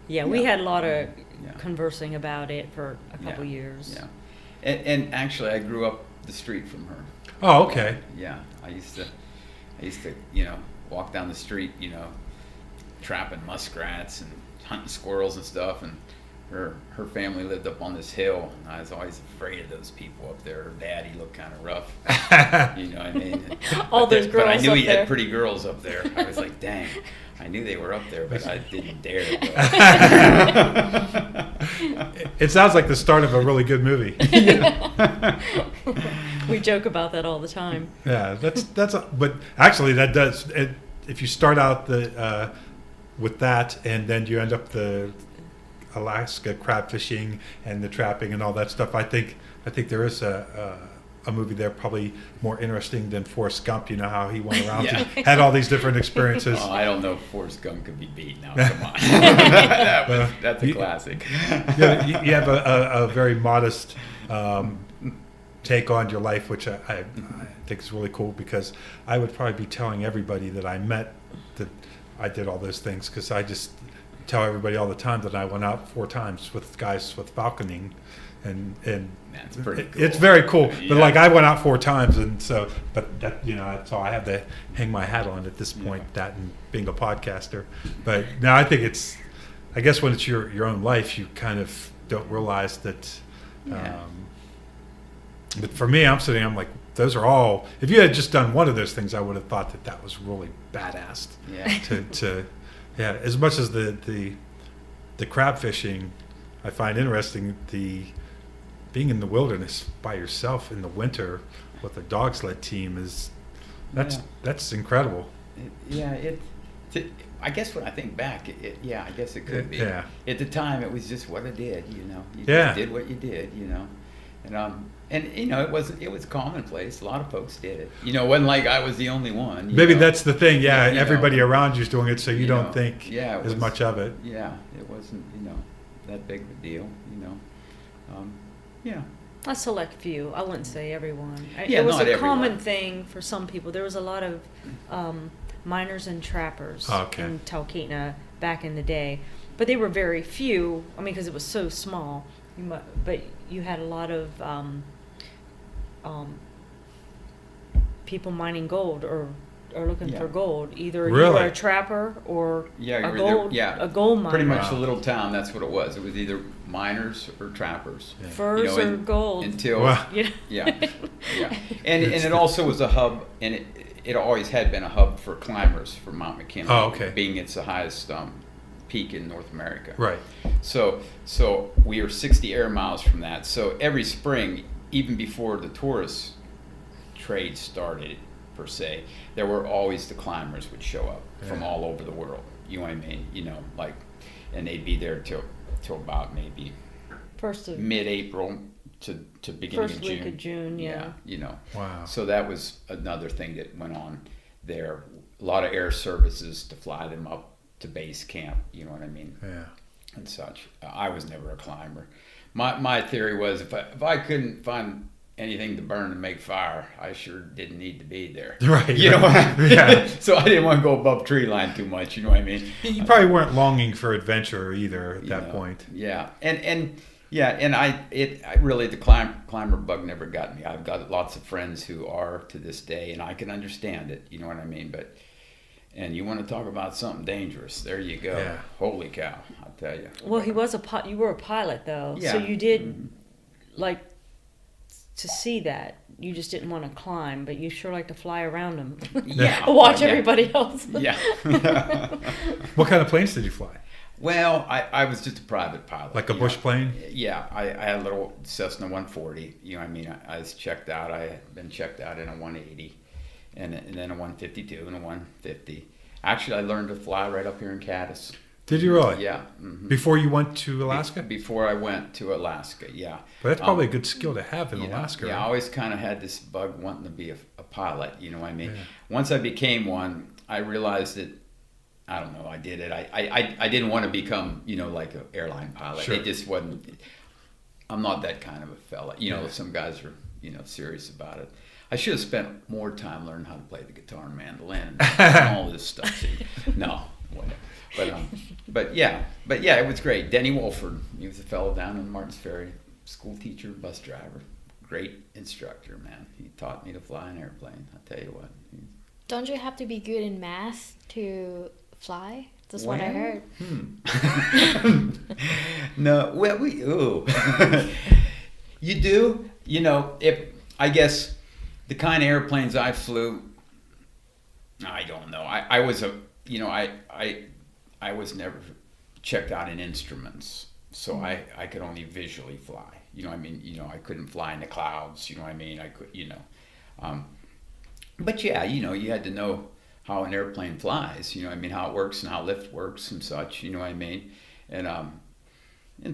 Yeah, we Yeah. had a lot of Yeah. conversing about it for a couple Yeah. years. Yeah. And actually, I grew up the street from her. Oh, okay. Yeah, I used to, walk down the street, trapping muskrats and hunting squirrels and stuff. And her family lived up on this hill, and I was always afraid of those people up there. Her dad, he looked kind of rough. You know what I mean? All those But I girls knew up he there. had pretty girls up there. I was like, dang. I knew they were up there, but I didn't dare to go. It sounds like the start of a really good movie. We joke about that all the time. Yeah, but actually that does. If you start out with that, and then you end up the Alaska crab fishing and the trapping and all that stuff, I think there is a movie there probably more interesting than Forrest Gump. You know how he went around Yeah. and had all these different experiences. Oh, I don't know if Forrest Gump could be beat now. Come on. That's a classic. You have a very modest take on your life, which I think is really cool, because I would probably be telling everybody that I met that I did all those things, because I just tell everybody all the time that I went out 4 times with guys with falconing, and That's pretty cool. it's very cool. But Yeah. like I went out 4 times, and so that that's all I have to hang my hat on at this point. Yeah. That and being a podcaster. But no, I think I guess when it's your own life, you kind of don't realize that. Yeah. But for me, I'm like, those are all. If you had just done one of those things, I would have thought that was really badass. Yeah. Yeah. As much as the crab fishing, I find interesting being in the wilderness by yourself in the winter with a dog sled team that's incredible. I guess when I think back, I guess it could be. Yeah. At the time, it was just what I did. You Yeah. just did what you did. And it was commonplace. A lot of folks did it. It wasn't like I was the only one. Maybe that's the thing. Yeah, You know. everybody around you's doing it, so you don't know, think yeah, it as was- much of it. Yeah, it wasn't that big of a deal. Yeah. A select few. I wouldn't say everyone. Yeah, it was not a everyone. common thing for some people. There was a lot of miners and trappers Okay. in Talkeetna back in the day, but they were very few. I mean, because it was so small. But you had a lot of people mining gold or looking Yeah. for gold. Either you Really? were a trapper or Yeah, a you were gold there, yeah. a gold miner. Pretty much Wow. the little town, that's what it was. It was either miners or trappers. Furs You know, or gold. Until, Wow. You know? yeah, yeah. And it also was a hub, and it always had been a hub for climbers for Mount McKinley. Oh, okay. Being it's the highest peak in North America. Right. So we are 60 air miles from that. So every spring, even before the tourist trade started, per se, there were always the climbers would show up from Yeah. all over the world. You know what I mean? You know, like, and they'd be there till about maybe First of mid-April to beginning first of June. week of June, yeah. You know. Wow. So that was another thing that went on there. A lot of air services to fly them up to base camp. You know what I mean? Yeah. And such. I was never a climber. My theory was if I couldn't find anything to burn and make fire, I sure didn't need to be there. Right. You know what I mean? Yeah. So I didn't want to go above tree line too much. You know what I mean? You probably weren't longing for adventure either at You that know, point. Yeah, and I really the climber bug never got me. I've got lots of friends who are to this day, and I can understand it. You know what I mean? But and you want to talk about something dangerous? There you go. Yeah. Holy cow! I'll tell you. Well, you were a pilot though, Yeah. so you did like to see that. You just didn't want to climb, but you sure like to fly around them. Yeah. Watch Yeah. everybody else. Yeah. What kind of planes did you fly? Well, I was just a private pilot. Like a you bush know. plane? Yeah, I had a little Cessna 140. You know what I mean? I was checked out. I had been checked out in a 180 and then a 152 and a 150. Actually, I learned to fly right up here in Cadiz. Did you really? Yeah. Mhm. Before you went to Alaska? Before I went to Alaska, yeah. But that's probably a good skill to have in You know, Alaska. Yeah, I right? always kind of had this bug wanting to be a pilot, you know what I mean? Yeah. Once I became one, I realized that, I don't know, I did it. I didn't want to become, you know, like an airline pilot. Sure. It just wasn't, I'm not that kind of a fella. You know, Yeah. some guys are, you know, serious about it. I should have spent more time learning how to play the guitar and mandolin and all this stuff. See? No, whatever. But yeah, it was great. Denny Wolford, he was a fellow down in Martins Ferry, school teacher, bus driver, great instructor, man. He taught me to fly an airplane. I tell you what. Don't you have to be good in math to fly? That's what I Well, heard. No, well, you do. You know, I guess the kind of airplanes I flew, I don't know. I was I was never checked out in instruments, so I could only visually fly. You know what I mean? You know, I couldn't fly in the clouds. You know what I mean? I could, you know. But yeah, you know, you had to know how an airplane flies. You know what I mean? How it works and how lift works and such. You know what I mean? And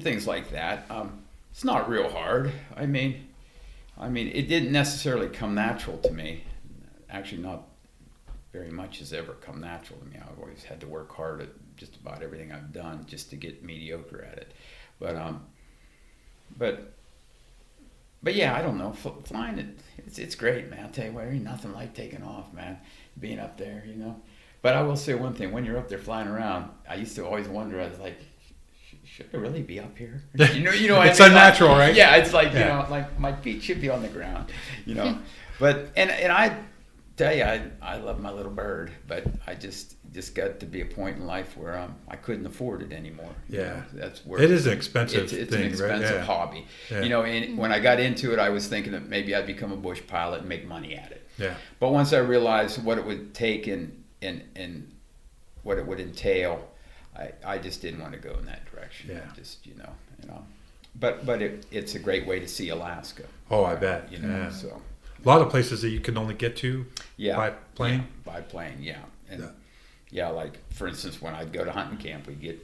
things like that. It's not real hard. I mean, it didn't necessarily come natural to me. Actually, not very much has ever come natural to me. I've always had to work hard at just about everything I've done just to get mediocre at it. But yeah, I don't know. Flying it's great, man. I'll tell you what, there ain't nothing like taking off, man. Being up there, you know. But I will say one thing: when you're up there flying around, I used to always wonder. I was like, should I really be up here? You know. It's what I mean? unnatural, Like, right? Yeah, it's like Yeah. you know, like my feet should be on the ground, you know. But and I tell you, I love my little bird, but I just got to be a point in life where I couldn't afford it anymore. You Yeah. know, that's where It is an expensive it's thing, an expensive right? hobby. Yeah. You know, and when I got into it, I was thinking that maybe I'd become a bush pilot and make money at it. Yeah. But once I realized what it would take and what it would entail, I just didn't want to go in that direction. Yeah. Just you know. But it's a great way to see Alaska. Oh, I bet. You know, Yeah. so A lot of places that you can only get to yeah, by plane. Yeah, by plane, yeah. And Yeah. yeah, like for instance, when I'd go to hunting camp, we'd get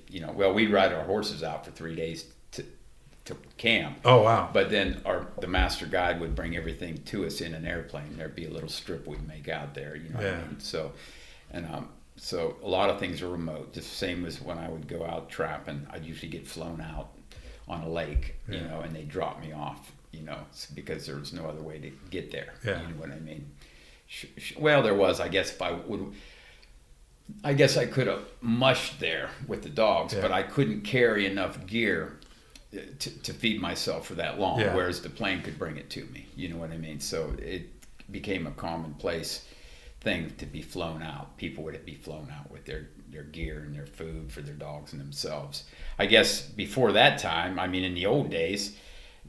we'd ride our horses out for 3 days to camp. Oh, wow. But then the master guide would bring everything to us in an airplane. There'd be a little strip we'd make out there, you know what Yeah. I mean? So a lot of things are remote. Just the same as when I would go out trapping, I'd usually get flown out on a lake, you Yeah. know, and they drop me off, you know, because there was no other way to get there. Yeah. You know what I mean? Well, there was, I guess, I could have mushed there with the dogs, Yeah. but I couldn't carry enough gear to feed myself for that long, Yeah. whereas the plane could bring it to me. You know what I mean? So it became a commonplace thing to be flown out. People would be flown out with their gear and their food for their dogs and themselves. I guess before that time, I mean, in the old days,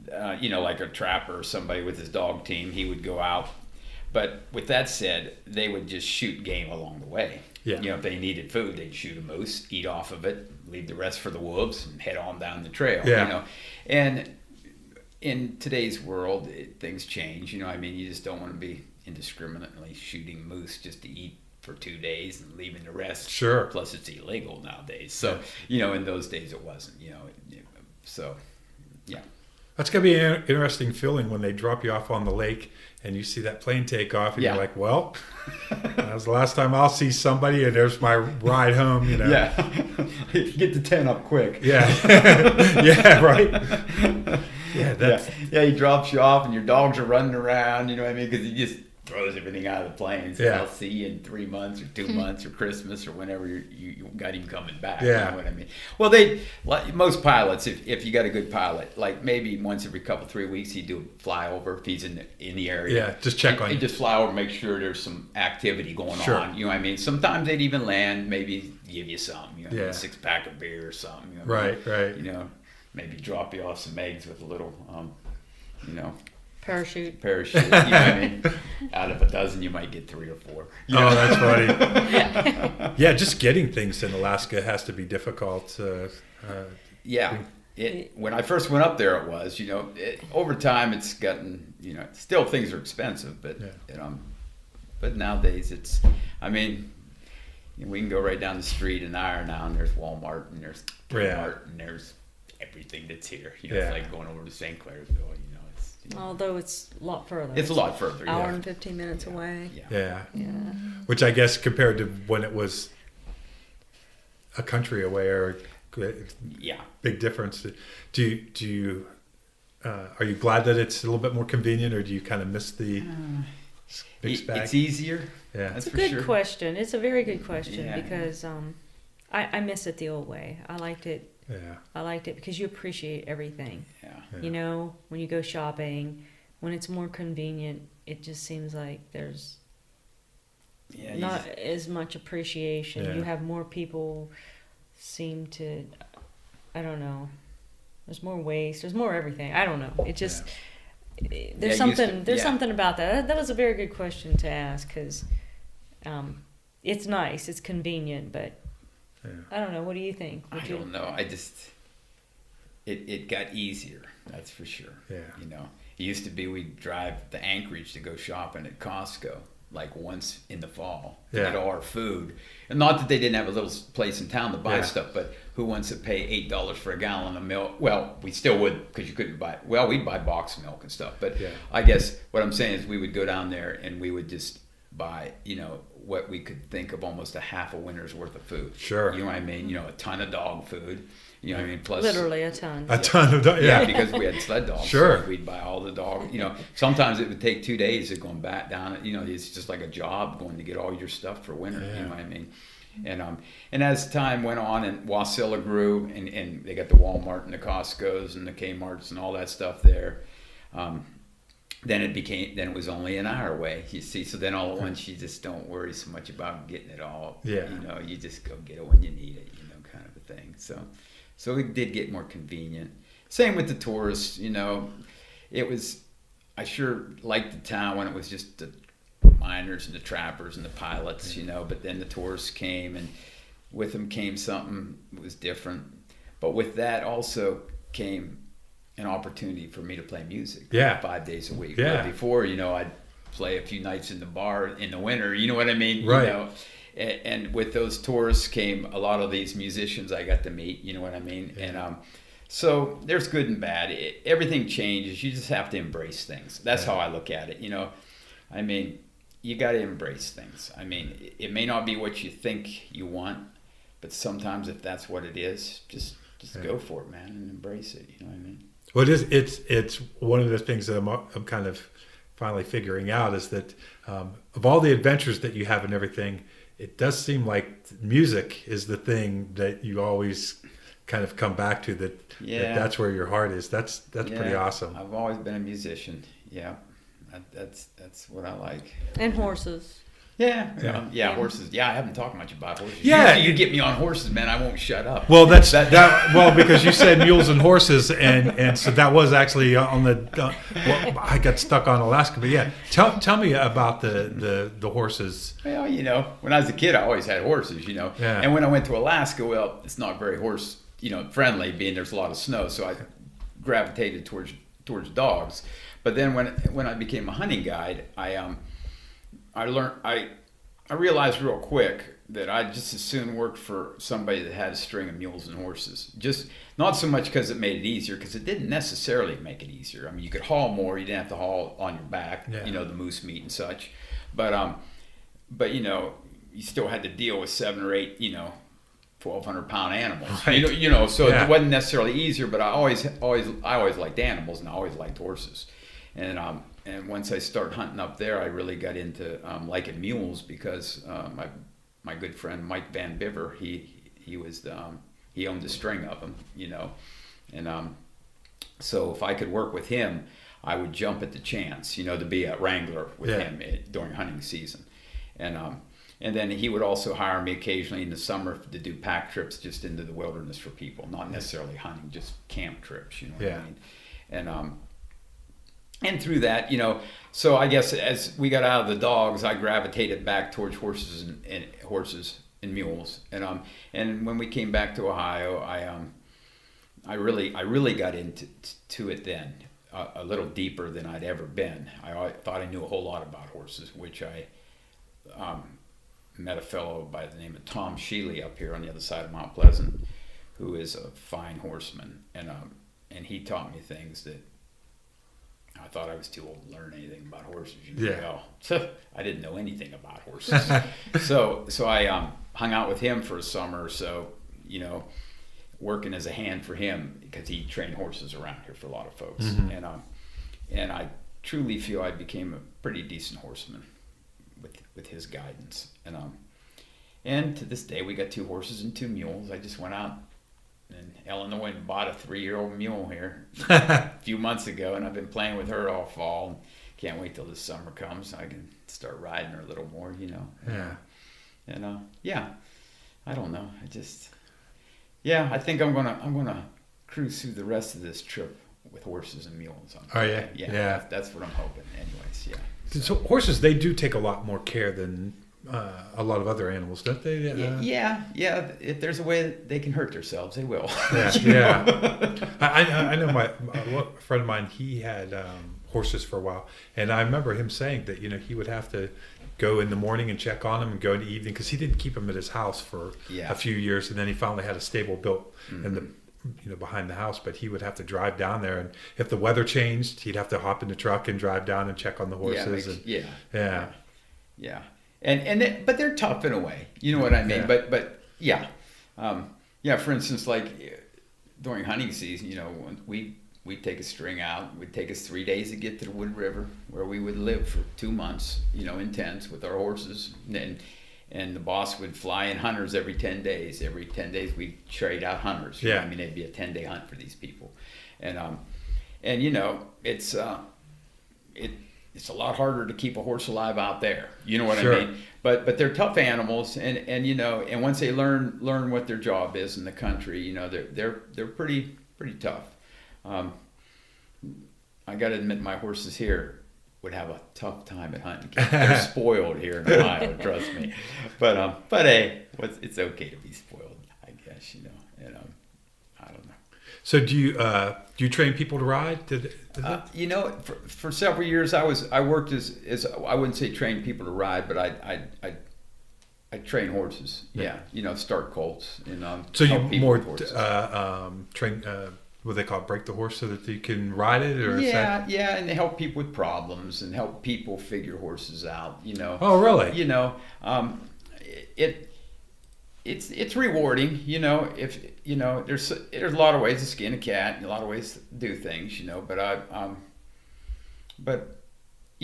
like a trapper or somebody with his dog team, he would go out. But with that said, they would just shoot game along the way. Yeah. If they needed food, they'd shoot a moose, eat off of it, leave the rest for the wolves, and head on down the trail. Yeah. And in today's world, things change. I mean, you just don't want to be indiscriminately shooting moose just to eat for 2 days and leaving the rest. Sure. Plus, it's illegal nowadays. So, in those days it wasn't. So, yeah. That's going to be an interesting feeling when they drop you off on the lake and you see that plane take off and Yeah. you're like, well, that was the last time I'll see somebody and there's my ride home, Yeah. Get the tent up quick. Yeah. Yeah, right. Yeah, that's He drops you off and your dogs are running around, you know what I mean? Because he just throws everything out of the plane. So Yeah. I'll see you in 3 months or 2 months or Christmas or whenever you got him coming back. Yeah. You know what I mean? Well, most pilots, if you got a good pilot, like maybe once every couple, 3 weeks, he'd do a flyover if he's in the area. Yeah, just check on He'd you. just fly over and make sure there's some activity going Sure. on. You know what I mean? Sometimes they'd even land, maybe give you something, Yeah. a 6-pack of beer or something. You know what I mean? Right. Maybe drop you off some eggs with a little, Parachute. parachute. You know what I mean? Out of a dozen, you might get 3 or 4. Oh, that's funny. Yeah, just getting things in Alaska has to be difficult. Yeah. When I first went up there, it was, over time it's gotten, still things are expensive, but, but nowadays we can go right down the street in Iron now and there's Walmart and there's Kmart and there's everything that's here. Yeah. It's like going over to St. Clairsville, Although it's a lot further. It's a lot further. Hour Yeah. and 15 minutes away. Yeah. Yeah. Which I guess compared to when it was a country away or Yeah. big difference. Do you are you glad that it's a little bit more convenient, or do you kind of miss the big bag? It's easier. Yeah. That's It's a for good sure. question. It's a very good question Yeah. because I miss it the old way. I liked it. Yeah. I liked it because you appreciate everything. Yeah. When you go shopping, when it's more convenient, it just seems like there's Yeah. not as much appreciation. Yeah. You have more people seem to, I don't know. There's more waste. There's more everything. I don't know. It just there's something about that. That was a very good question to ask because it's nice. It's convenient, but I don't know. What do you think? I don't know. It got easier. That's for sure. Yeah. It used to be we'd drive to Anchorage to go shopping at Costco, like once in the fall, to Yeah. get all our food. And not that they didn't have a little place in town to buy Yeah. stuff, but who wants to pay $8 for a gallon of milk? Well, we still would because you couldn't buy. Well, we'd buy box milk and stuff. But Yeah. I guess what I'm saying is we would go down there and we would just buy, what we could think of almost a half a winter's worth of food. Sure. You know what I mean? A ton of dog food. You know what I mean? Plus Literally a ton. A ton of yeah, because we had sled dogs. Sure. So we'd buy all the dog. Sometimes it would take 2 days of going back down. It's just like a job going to get all your stuff for winter. Yeah. You know what I mean? And as time went on and Wasilla grew and they got the Walmart and the Costco's and the Kmart's and all that stuff there, then it was only an hour away. You see, so then all at once you just don't worry so much about getting it all. Yeah. You just go get it when you need it. Kind of a thing. So it did get more convenient. Same with the tourists, I sure liked the town when it was just the miners and the trappers and the pilots, but then the tourists came and with them came something that was different. But with that also came an opportunity for me to play music 5 days a week. Yeah. Where before, I'd play a few nights in the bar in the winter, you know what I mean? Right. And with those tours came a lot of these musicians I got to meet, you know what I mean? Yeah. And so there's good and bad. Everything changes. You just have to embrace things. That's how I look at it, I mean, you got to embrace things. I mean, it may not be what you think you want, but sometimes if that's what it is, just go for it, man, and embrace it, you know what I mean? Well, it's one of the things that I'm kind of finally figuring out is that of all the adventures that you have and everything, it does seem like music is the thing that you always kind of come back to that. Yeah. That's where your heart is. That's pretty awesome. I've always been a musician. Yeah, that's what I like. And horses. Yeah, horses. Yeah, I haven't talked much about horses. Yeah. you get me on horses, man, I won't shut up. Well, well, because you said mules and horses, and so that was actually on the. Well, I got stuck on Alaska, but yeah, tell me about the horses. Well, when I was a kid, I always had horses. Yeah. And when I went to Alaska, well, it's not very horse friendly, being there's a lot of snow, so I gravitated towards dogs. But then when I became a hunting guide, I realized real quick that I'd just as soon work for somebody that had a string of mules and horses. Just not so much because it made it easier, because it didn't necessarily make it easier. I mean, you could haul more. You didn't have to haul on your back, the moose meat and such. But you still had to deal with 7 or 8, 1,200-pound animals. Right. So it wasn't necessarily easier. But I always liked animals, and I always liked horses. And once I started hunting up there, I really got into liking mules, because my good friend Mike Van Biver, he owned a string of them, and so if I could work with him, I would jump at the chance, to be a wrangler with him during hunting season, and then he would also hire me occasionally in the summer to do pack trips just into the wilderness for people, not necessarily hunting, just camp trips, what I mean, and through that, so I guess as we got out of the dogs, I gravitated back towards horses and mules. And when we came back to Ohio, I really got into it then, a little deeper than I'd ever been. I thought I knew a whole lot about horses, which I met a fellow by the name of Tom Sheely up here on the other side of Mount Pleasant, who is a fine horseman, and he taught me things that I thought I was too old to learn anything about horses. I didn't know anything about horses. so I hung out with him for a summer or so, working as a hand for him, because he trained horses around here for a lot of folks. Mm-hmm. And I truly feel I became a pretty decent horseman with his guidance. And to this day, we got 2 horses and 2 mules. I just went out in Illinois and bought a 3-year-old mule here a few months ago, and I've been playing with her all fall. And can't wait till the summer comes so I can start riding her a little more, Yeah. And I don't know. I think I'm gonna cruise through the rest of this trip with horses and mules. Oh yeah. Yeah. That's what I'm hoping. Anyways, yeah. So horses, they do take a lot more care than a lot of other animals, don't they? Yeah. If there's a way that they can hurt themselves, they will. Yeah. I know a friend of mine. He had horses for a while, and I remember him saying that he would have to go in the morning and check on them, and go in the evening, because he didn't keep them at his house for a few years, and then he finally had a stable built in the behind the house, but he would have to drive down there, and if the weather changed, he'd have to hop in the truck and drive down and check on the horses. Yeah. But they're tough in a way, you know what I mean? Yeah. But for instance, like during hunting season, when we'd take a string out. It would take us 3 days to get to the Wood River, where we would live for 2 months, in tents with our horses. And the boss would fly in hunters every 10 days. Every 10 days we'd trade out hunters. I mean, it'd be a 10-day hunt for these people. And it's a lot harder to keep a horse alive out there. You know what I mean? But they're tough animals, and once they learn what their job is in the country, they're pretty tough. I got to admit, my horses here would have a tough time at hunting. They're spoiled here in Ohio, trust me. But hey, it's okay to be spoiled, I guess. I don't know. So do you train people to ride? For several years I worked as I wouldn't say train people to ride, but I train horses. Yeah, start colts and so you more train what they call it, break the horse so that you can ride it, or and they help people with problems and help people figure horses out. Oh really? It's rewarding, if there's a lot of ways to skin a cat and a lot of ways to do things, but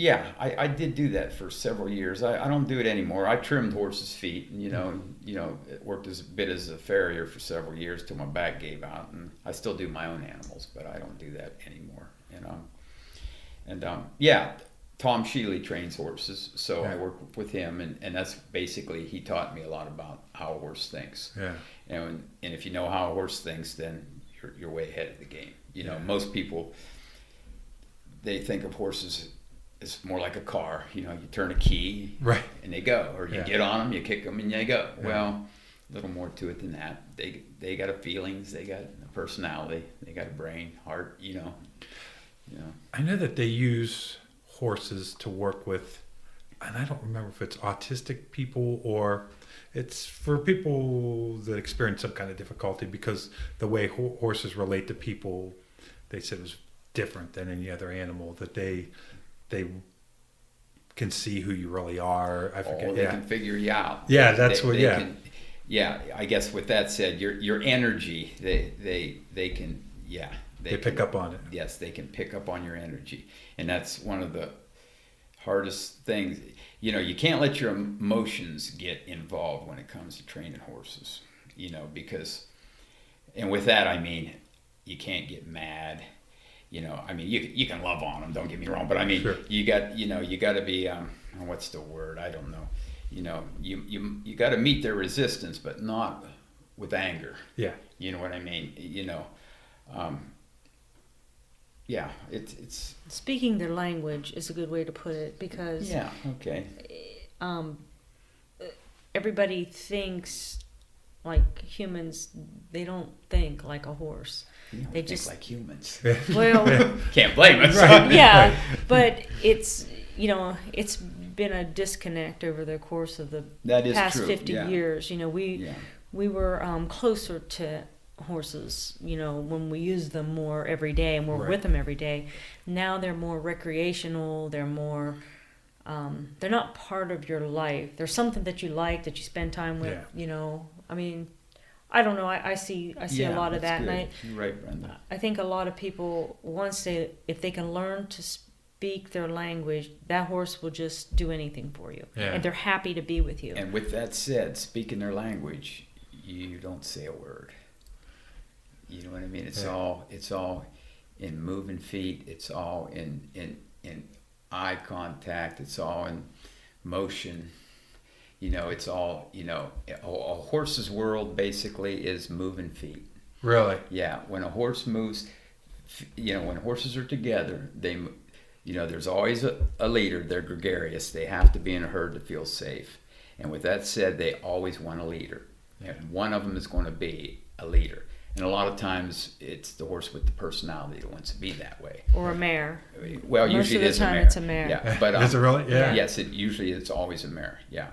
Yeah, I did do that for several years. I don't do it anymore. I trimmed horses' feet, and it worked as a bit as a farrier for several years till my back gave out. And I still do my own animals, but I don't do that anymore. Yeah, Tom Shealy trains horses, so I work with him, and that's basically, he taught me a lot about how a horse thinks. Yeah. And if you know how a horse thinks, then you're way ahead of the game. Most people, they think of horses as more like a car. You turn a key, right, and they go, or you get on them, you kick them, and they go. Yeah. Well, a little more to it than that. They got a feelings, they got a personality, they got a brain, heart. I know that they use horses to work with, and I don't remember if it's autistic people or it's for people that experience some kind of difficulty, because the way horses relate to people, they said, was different than any other animal, that they can see who you really are. I forget. They can figure you out. Yeah, I guess with that said, your energy, they can. Yeah. They pick up on it. Yes, they can pick up on your energy. And that's one of the hardest things. You can't let your emotions get involved when it comes to training horses, because, and with that, I mean, you can't get mad. You can love on them, don't get me wrong, but I mean, sure. you got to be, what's the word? I don't know. You got to meet their resistance, but not with anger. Yeah. You know what I mean? Yeah, it's Speaking their language is a good way to put it, because yeah, okay. Everybody thinks like humans. They don't think like a horse. They think just like humans. Well, Can't blame us. Right. yeah, Right. but it's been a disconnect over the course of the That is past true, 50 yeah. years. We were closer to horses, when we use them more every day, and we're Right. with them every day. Now they're more recreational. They're more, they're not part of your life. They're something that you like, that you spend time with. Yeah. I mean, I don't know. I see a lot of that, Good. and You're right, Brenda. I think a lot of people, if they can learn to speak their language, that horse will just do anything for you, Yeah. and they're happy to be with you. And with that said, speaking their language, you don't say a word. You know what I mean? It's all in moving feet. It's all in eye contact. It's all in motion. It's all, a horse's world basically is moving feet. Really? Yeah. When a horse moves, when horses are together, there's always a leader. They're gregarious. They have to be in a herd to feel safe. And with that said, they always want a leader. And one of them is going to be a leader. And a lot of times it's the horse with the personality that wants to be that way. Or a mare. Well, Most usually of it the is time a mare. it's a mare. Yeah, but Is it really? Yeah. Yes, it's always a mare. Yeah.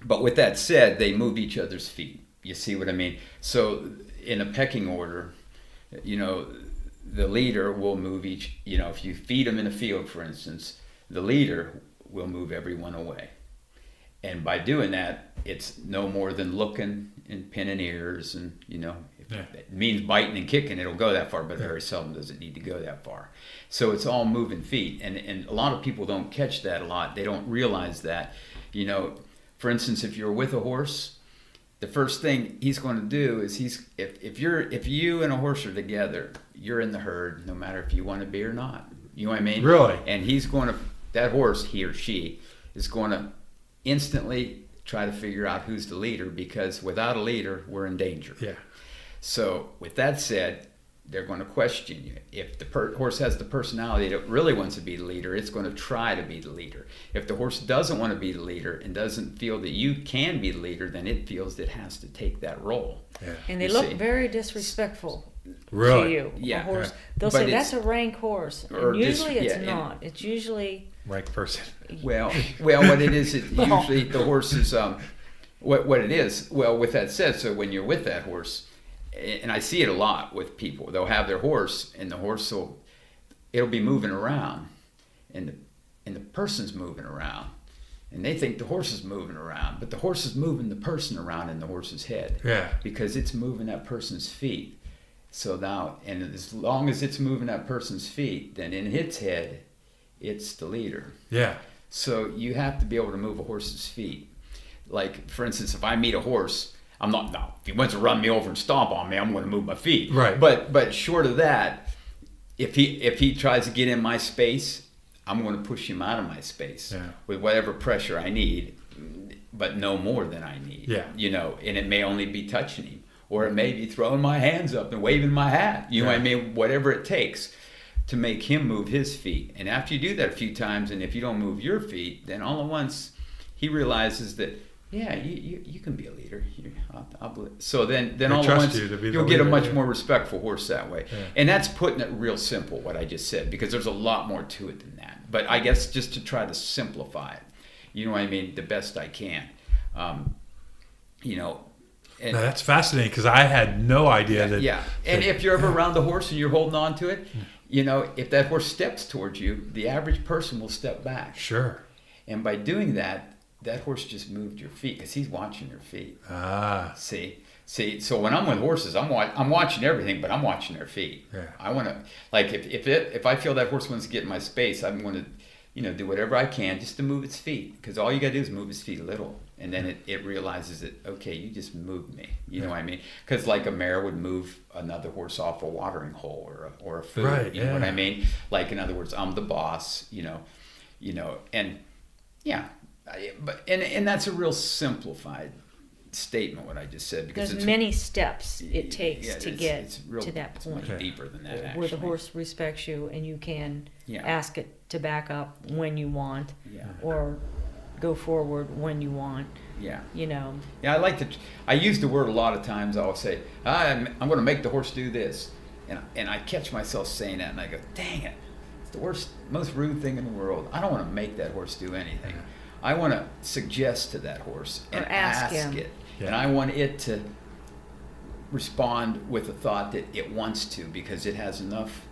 But with that said, they move each other's feet. You see what I mean? So in a pecking order, the leader will move each. If you feed them in a field, for instance, the leader will move everyone away. And by doing that, it's no more than looking and pinning ears, and if it means biting and kicking, it'll go that far, but very seldom does it need to go that far. So it's all moving feet, and a lot of people don't catch that a lot. They don't realize that. For instance, if you're with a horse, the first thing he's going to do is if you and a horse are together, you're in the herd, no matter if you want to be or not. You know what I mean? Really? And that horse, he or she, is going to instantly try to figure out who's the leader, because without a leader, we're in danger. Yeah. So with that said, they're going to question you. If the horse has the personality that really wants to be the leader, it's going to try to be the leader. If the horse doesn't want to be the leader and doesn't feel that you can be the leader, then it feels it has to take that role. Yeah. And they You look see. very disrespectful Really? to you. Yeah. A horse. They'll But say, it's- that's a rank horse. or And usually just- it's yeah, and- not. It's usually... Right person. Well, what it is, usually the horse is, what it is, well, with that said, so when you're with that horse, and I see it a lot with people, they'll have their horse, and the horse it'll be moving around, and the person's moving around, and they think the horse is moving around, but the horse is moving the person around in the horse's head. Yeah. Because it's moving that person's feet. So now, and as long as it's moving that person's feet, then in its head, it's the leader. Yeah. So you have to be able to move a horse's feet. Like, for instance, if I meet a horse, I'm not, no, if he wants to run me over and stomp on me, I'm going to move my feet. Right. But short of that, if he tries to get in my space, I'm going to push him out of my space with whatever pressure I need, but no more than I need. Yeah. You know, and it may only be touching him, or it may be throwing my hands up and waving my hat. You know what I mean? Whatever it takes to make him move his feet. And after you do that a few times, and if you don't move your feet, then all at once he realizes that, yeah, you can be a leader. So then all at once you'll get a much more respectful horse that way. Yeah. And that's putting it real simple, what I just said, because there's a lot more to it than that. But I guess just to try to simplify it, you know what I mean, the best I can. You know. And, now, that's fascinating, because I had no idea that. Yeah, and if you're ever around the horse and you're holding on to it, you know, if that horse steps towards you, the average person will step back. Sure. And by doing that, that horse just moved your feet, because he's watching your feet. Ah. See. So when I'm with horses, I'm watching everything, but I'm watching their feet. Yeah. I want to, like, if I feel that horse wants to get in my space, I'm going to, you know, do whatever I can just to move its feet, because all you got to do is move its feet a little, and then it realizes that, okay, you just moved me. You know what I mean? Because like a mare would move another horse off a watering hole or a food. Right, you know what I mean? Like, in other words, I'm the boss. You know, and yeah. And that's a real simplified statement, what I just said, because there's many steps it takes to get to that point. It's much deeper than that, actually. Where the horse respects you, and you can ask it to back up when you want, or go forward when you want. Yeah. You know. Yeah, I use the word a lot of times. I'll say, I'm going to make the horse do this, and I catch myself saying that, and I go, dang it, it's the most rude thing in the world. I don't want to make that horse do anything. I want to suggest to that horse and ask it. Yeah. And I want it to respond with a thought that it wants to, because it has enough,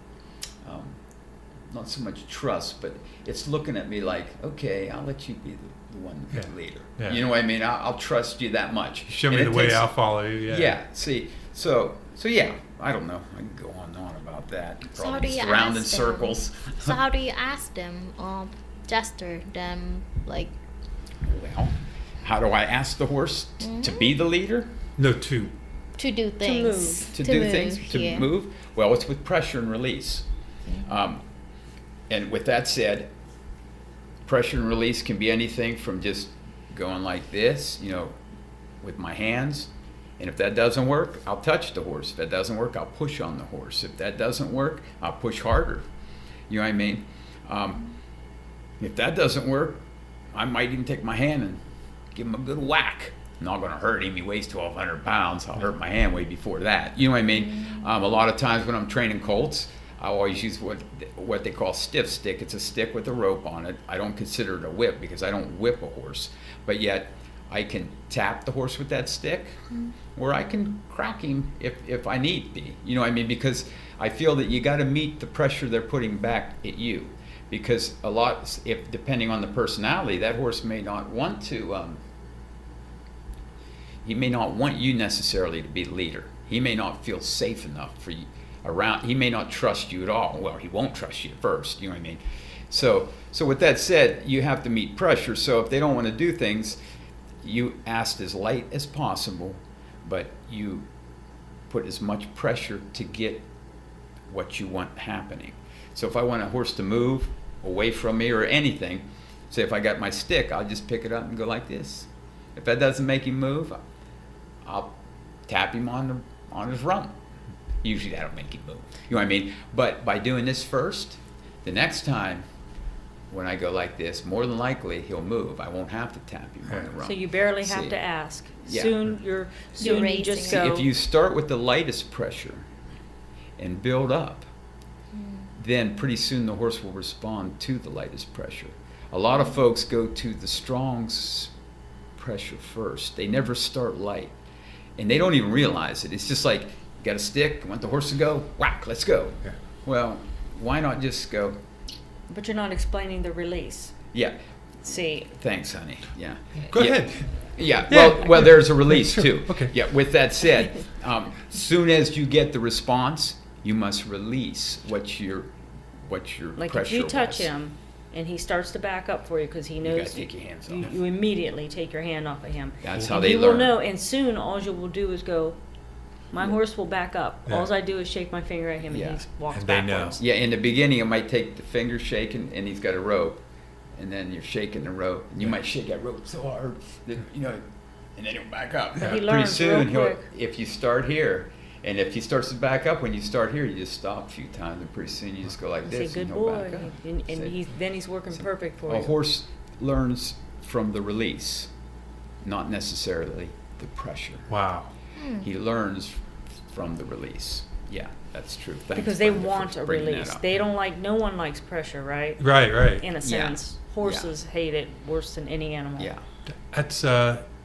not so much trust, but it's looking at me like, okay, I'll let you be the one, the leader. Yeah. You know what I mean? I'll trust you that much. Show me the way, I'll follow you. Yeah. Yeah. See, so yeah, I don't know. I can go on and on about that. So how do you around in ask circles. So how do you ask them, gesture them, like? Well, how do I ask the horse to be the leader? No, to do things. To do things. To move. Well, it's with pressure and release. And with that said, pressure and release can be anything from just going like this, you know, with my hands. And if that doesn't work, I'll touch the horse. If that doesn't work, I'll push on the horse. If that doesn't work, I'll push harder. You know what I mean? If that doesn't work, I might even take my hand and give him a good whack. I'm not going to hurt him. He weighs 1,200 pounds. I'll hurt my hand way before that. You know what I mean? A lot of times when I'm training colts, I always use what they call stiff stick. It's a stick with a rope on it. I don't consider it a whip, because I don't whip a horse. But yet I can tap the horse with that stick, or I can crack him if I need be. You know what I mean? Because I feel that you got to meet the pressure they're putting back at you. Because if depending on the personality, that horse may not want to. He may not want you necessarily to be the leader. He may not feel safe enough for you around. He may not trust you at all. Well, he won't trust you at first. You know what I mean? So with that said, you have to meet pressure. So if they don't want to do things, you ask as light as possible, but you put as much pressure to get what you want happening. So if I want a horse to move away from me or anything, say if I got my stick, I'll just pick it up and go like this. If that doesn't make him move, I'll tap him on his rump. Usually that'll make him move. You know what I mean? But by doing this first, the next time when I go like this, more than likely he'll move. I won't have to tap him on the rump. So you barely have to ask. Yeah. Soon you just go. If you start with the lightest pressure and build up, then pretty soon the horse will respond to the lightest pressure. A lot of folks go to the strong pressure first. They never start light. And they don't even realize it. It's just like, you got a stick, you want the horse to go, whack, let's go. Yeah. Well, why not just go? But you're not explaining the release. Yeah. See. Thanks, honey. Yeah. Go ahead. Yeah. Well, there's a release too. Okay. Yeah. With that said, soon as you get the response, you must release what your like pressure if you touch was. him and he starts to back up for you because he You knows gotta take your hands you, off. you immediately take your hand off of him. That's And how they you learn. will know, and soon all you will do is go, my horse will back up. Yeah. All I do is shake my finger at him, Yeah. and he walks And they know. backwards. Yeah, in the beginning, it might take the finger shaking, and he's got a rope, and then you're shaking the rope, and you might shake that rope so hard that, and then he'll back up. He Pretty learns soon, real quick. if you start here, and if he starts to back up, when you start here, you just stop a few times, and pretty soon you just go like You this, say, and good he'll back boy, up. and Say- then he's working perfect for A you. horse learns from the release, not necessarily the pressure. Wow. He learns from the release. Yeah, that's true. Thanks, Because they Brenda, for want a bringing that release. up. They don't like, no one likes pressure, right? Right. In a Yeah. sense. Horses hate it worse than any animal. Yeah. That's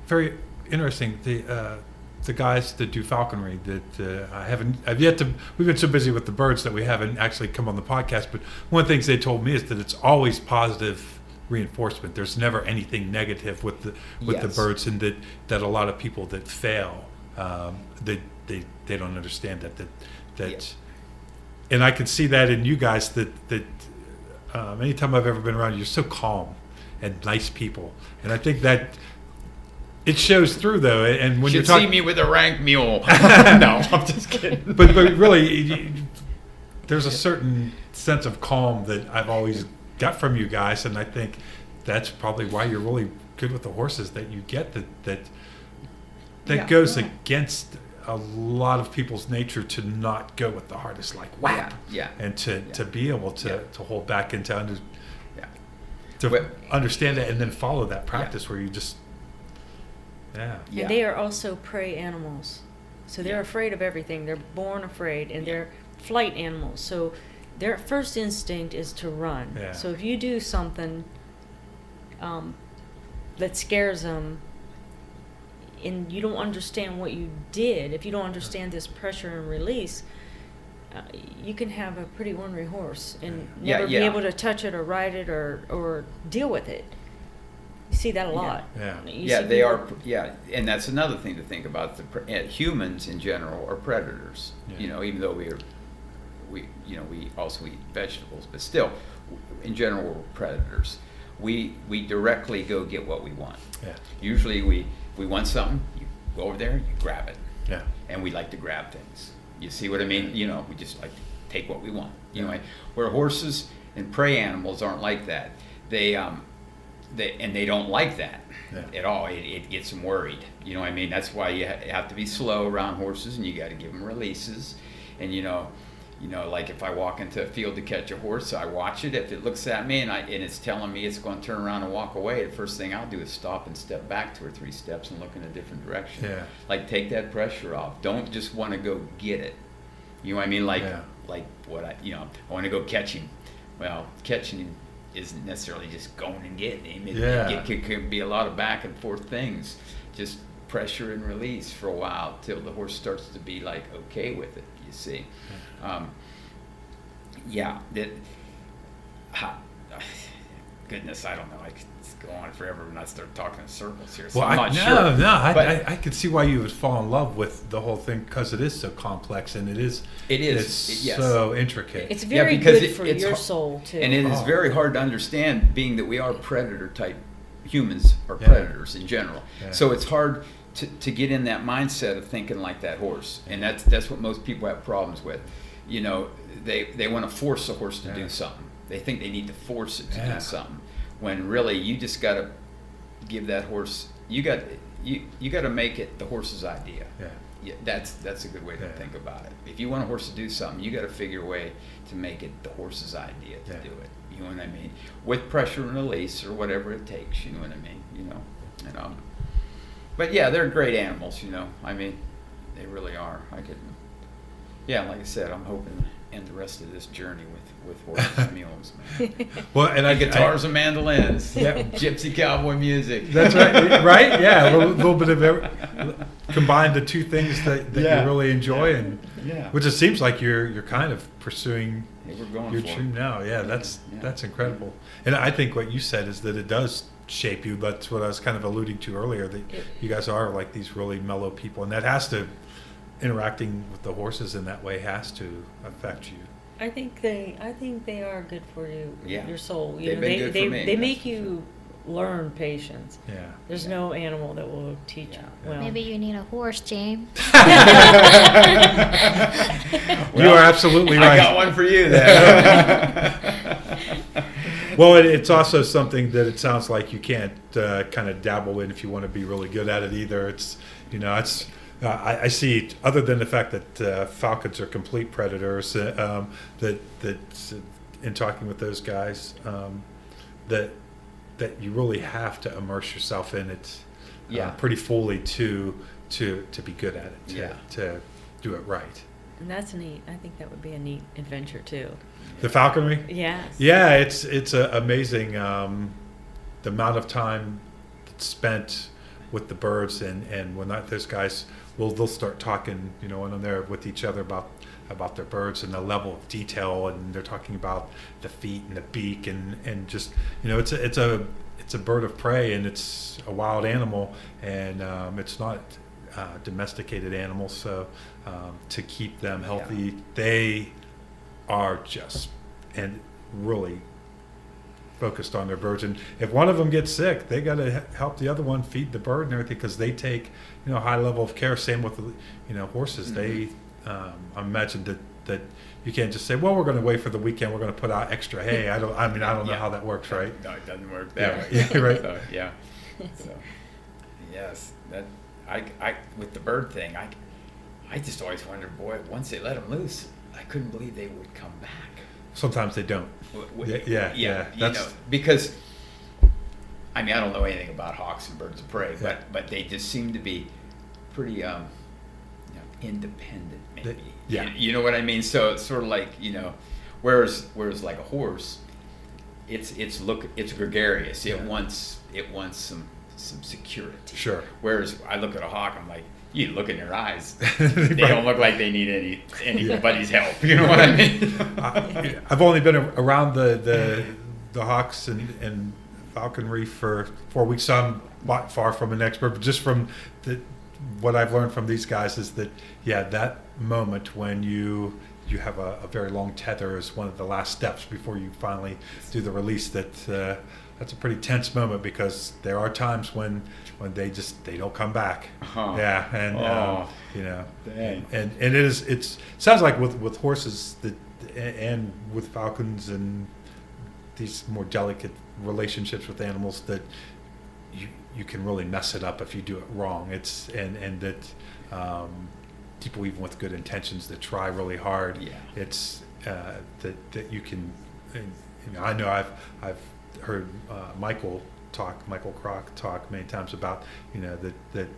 very interesting. The guys that do falconry that I've yet to. We've been so busy with the birds that we haven't actually come on the podcast. But one of the things they told me is that it's always positive reinforcement. There's never anything negative with the Yes. birds, and that a lot of people that fail, they don't understand that. Yeah. And I can see that in you guys. That anytime I've ever been around you, you're so calm and nice people, and I think that it shows through though. And when Should you're talking, see me with a rank mule. No, I'm just kidding. but really, there's a certain sense of calm that I've always got from you guys, and I think that's probably why you're really good with the horses. That you get that Yeah. goes against a lot of people's nature to not go with the hardest, like whap, Yeah. and to be able to hold back and to Well- understand it and then follow that practice where you just Yeah. And they are also prey animals. So they're Yeah. afraid of everything. They're born afraid, and they're flight animals. So their first instinct is to run. Yeah. So if you do something that scares them, and you don't understand what you did, if you don't understand this pressure and release, you can have a pretty ornery horse and Yeah, never be yeah. able to touch it or ride it or deal with it. You see that a lot. Yeah. You Yeah, see they people- are. Yeah, and that's another thing to think about. Humans in general are predators. Yeah. Even though we also eat vegetables, but still, in general, we're predators. We directly go get what we want. Yeah. Usually, we want something. You go over there, you grab it, Yeah. and we like to grab things. You see what I mean? We just like to take what we want. Yeah. Where horses and prey animals aren't like that. They don't like that at all. It gets them worried. You know what I mean? That's why you have to be slow around horses, and you got to give them releases. And like if I walk into a field to catch a horse, I watch it. If it looks at me and it's telling me it's going to turn around and walk away, the first thing I'll do is stop and step back 2 or 3 steps and look in a different direction. Yeah. Like take that pressure off. Don't just want to go get it. You know what I mean? Like what I want to go catch him. Well, catching him isn't necessarily just going and getting him. It could be a lot of back and forth things. Just pressure and release for a while till the horse starts to be like okay with it. You see, goodness, I don't know. I could go on forever when I start talking in circles here. So Well, I'm not sure. But I could see why you would fall in love with the whole thing because it is so complex and it's yes. so intricate. It's very because good for it's your har- soul too. And it is Oh. very hard to understand, being that we are predator type humans are Yeah. predators in general. Yeah. So it's hard to get in that mindset of thinking like that horse, and that's what most people have problems with. They want to force a horse to Yeah. do something. They think they need to force it to Yeah. do something, when really you just got to give that horse. You got to make it the horse's idea. Yeah, that's a good way to Yeah. think about it. If you want a horse to do something, you got to figure a way to make it the horse's idea to do it. You know what I mean? With pressure and release or whatever it takes. You know what I mean? But yeah, they're great animals. I mean, they really are. Like I said, I'm hoping to end the rest of this journey with horses and mules, man. Well, and Guitars and mandolins. Yeah, gypsy cowboy music. That's right, right? Yeah, a little bit of combine the two things that Yeah. you really enjoy, and Yeah. which it seems like you're kind of pursuing Hey, we're going your for dream it. now. Yeah, that's Yeah. incredible. And I think what you said is that it does shape you. That's what I was kind of alluding to earlier. That you guys are like these really mellow people, and that has to interacting with the horses in that way has to affect you. I think they are good for you. Yeah. Your soul. They've been good for me, They that's make for you learn patience. Yeah. There's no animal that will teach Yeah. you. Well, Maybe you need a horse, James. You are absolutely right. I got one for you there. Well, it's also something that it sounds like you can't kind of dabble in if you want to be really good at it either. It's, it's. I see, other than the fact that falcons are complete predators, that in talking with those guys, that you really have to immerse yourself in it, pretty fully to be good at it, to do it right. and that's neat. I think that would be a neat adventure too. The falconry. Yes. Yeah, it's amazing the amount of time that's spent with the birds, and when those guys they'll start talking, when I'm there with each other about their birds and the level of detail, and they're talking about the feet and the beak and just it's a bird of prey, and it's a wild animal, and it's not domesticated animals, so to keep them healthy, they are just and really focused on their birds. And if one of them gets sick, they got to help the other one feed the bird and everything, because they take high level of care. Same with horses. Mm-hmm. They I imagine that you can't just say, well, we're going to wait for the weekend, we're going to put out extra hay. I don't know how that works, right? No, it doesn't work that way. Yeah, right. So, yeah. So, yes, that I with the bird thing, I just always wondered, boy, once they let them loose, I couldn't believe they would come back. Sometimes they don't. Yeah. That's because I don't know anything about hawks and birds of prey, but they just seem to be pretty independent, maybe. You know what I mean? So it's sort of like, whereas like a horse, it's gregarious. It wants some security. Sure. Whereas I look at a hawk, I'm like, you look in their eyes, they don't look like they need anybody's help. You know what I mean? I've only been around the hawks and falconry for 4 weeks, so I'm not far from an expert, but just from what I've learned from these guys is that, that moment when you have a very long tether is one of the last steps before you finally do the release. That's a pretty tense moment, because there are times when they don't come back. Uh-huh. Yeah, and Dang. and it sounds like with horses and with falcons and these more delicate relationships with animals, that you can really mess it up if you do it wrong. It's and that people, even with good intentions, that try really hard, it's that you can. I know I've heard Michael Kroc talk many times about that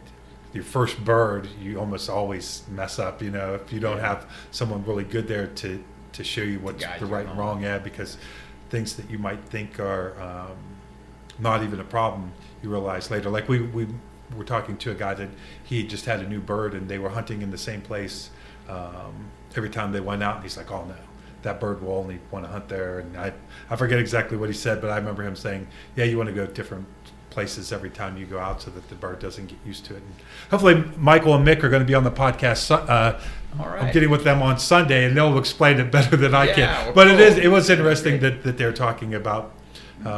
your first bird, you almost always mess up, if you don't have someone really good there to show you what's the right and wrong, because things that you might think are not even a problem, you realize later. Like we were talking to a guy that he just had a new bird, and they were hunting in the same place every time they went out, and he's like, oh no, that bird will only want to hunt there. And I forget exactly what he said, but I remember him saying, you want to go different places every time you go out, so that the bird doesn't get used to it. And hopefully Michael and Mick are going to be on the podcast. All right. I'm getting with them on Sunday, and they'll explain it better than I can. Well, but cool. it was interesting that they're talking about, and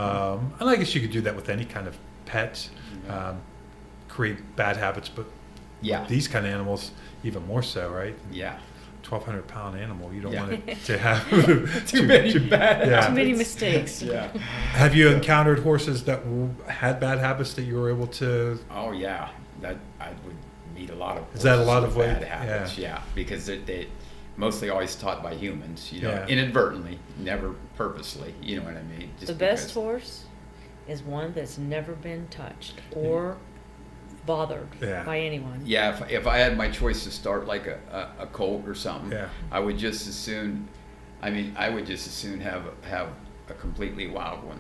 I guess you could do that with any kind of pet, create bad habits, but these kind of animals even more so, right? Yeah. 1,200-pound animal, you don't Yeah. want it to have Too many bad Yeah. Too many mistakes. Yeah. Have you encountered horses that had bad habits that you were able to? Oh yeah, that I would meet a lot of. Is that a horses lot with of weight? bad habits? Yeah, because they mostly always taught by humans, Yeah. inadvertently, never purposely. You know what I mean? Just The best because- horse is one that's never been touched or bothered Yeah. by anyone. Yeah, if I had my choice to start like a colt or something, Yeah. I would just as soon. I would just as soon have a completely wild one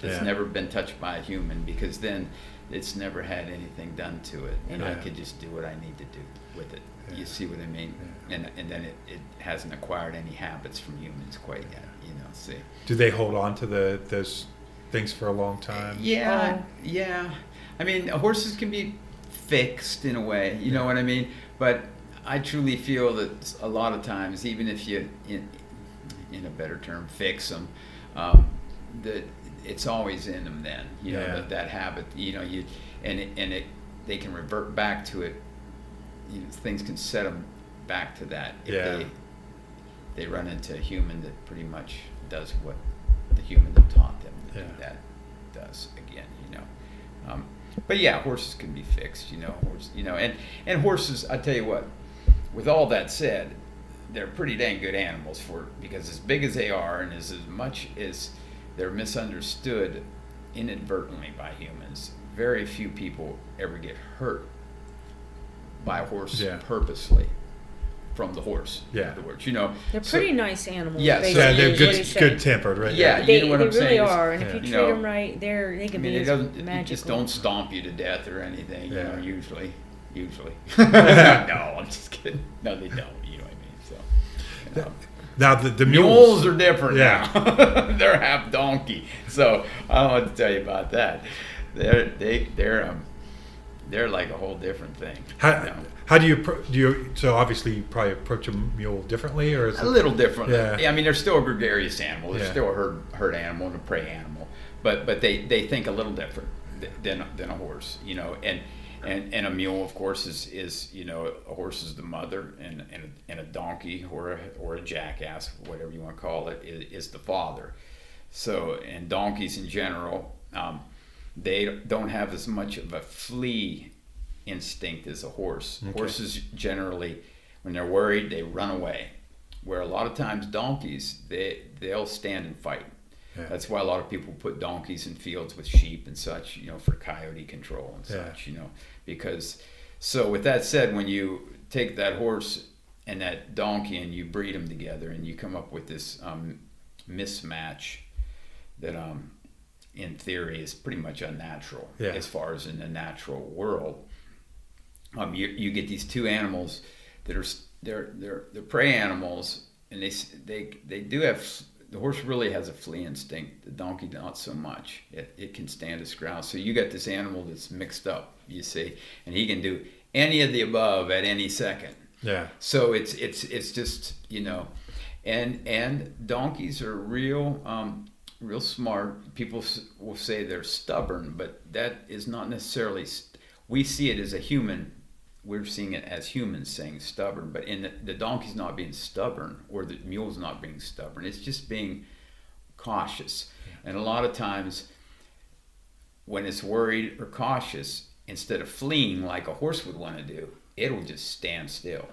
that's Yeah. never been touched by a human, because then it's never had anything done to it, and I Yeah. could just do what I need to do with it. Yeah. You see what I mean? Yeah. And then it hasn't acquired any habits from humans quite yet. See. Do they hold on to those things for a long time? Yeah, Oh. yeah. Horses can be fixed in a way, you know what I mean? But I truly feel that a lot of times, even if you in a better term, fix them, that it's always in them then, you know, that habit, you know, they can revert back to it. You know, things can set them back to that if they run into a human that pretty much does what the human that taught them to do that does again, you know. But yeah, horses can be fixed, you know. And horses, I tell you what, with all that said, they're pretty dang good animals because as big as they are and as much as they're misunderstood inadvertently by humans, very few people ever get hurt by a horse purposely from the horse. In other words, you know, they're pretty nice animals. Yeah, they're good tempered, right? Yeah, they, you know what they I'm really saying? are, and if you treat them right, they can be it magical. just don't stomp you to death or anything. You know, usually. No, I'm just kidding. No, they don't. You know what I mean? So. You know. Now the mules are different now. They're half donkey. So I don't know what to tell you about that. They're like a whole different thing. How do you so obviously you probably approach a mule differently, or is a little different? Yeah. I mean, they're still a gregarious animal. They're still a herd animal and a prey animal, but they think a little different than a horse, you know. And a mule, of course, is you know, a horse is the mother, and a donkey or a jackass, whatever you want to call it, is the father. So, and donkeys in general, they don't have as much of a flee instinct as a horse. Okay. Horses generally, when they're worried, they run away. Where a lot of times donkeys, they'll stand and fight. Yeah. That's why a lot of people put donkeys in fields with sheep and such, you know, for coyote control and such, you know. Because, so with that said, when you take that horse and that donkey and you breed them together and you come up with this mismatch that in theory is pretty much unnatural as far as in the natural world, you get these two animals that are they're prey animals, and they do have. The horse really has a flea instinct. The donkey not so much. It can stand its ground. So you got this animal that's mixed up, you see, and he can do any of the above at any second. Yeah. So it's just, you know, and donkeys are real smart. People will say they're stubborn, but that is not necessarily. We see it as a human. We're seeing it as humans saying stubborn, but in the donkey's not being stubborn, or the mule's not being stubborn. It's just being cautious. And a lot of times when it's worried or cautious, instead of fleeing like a horse would want to do, it'll just stand still.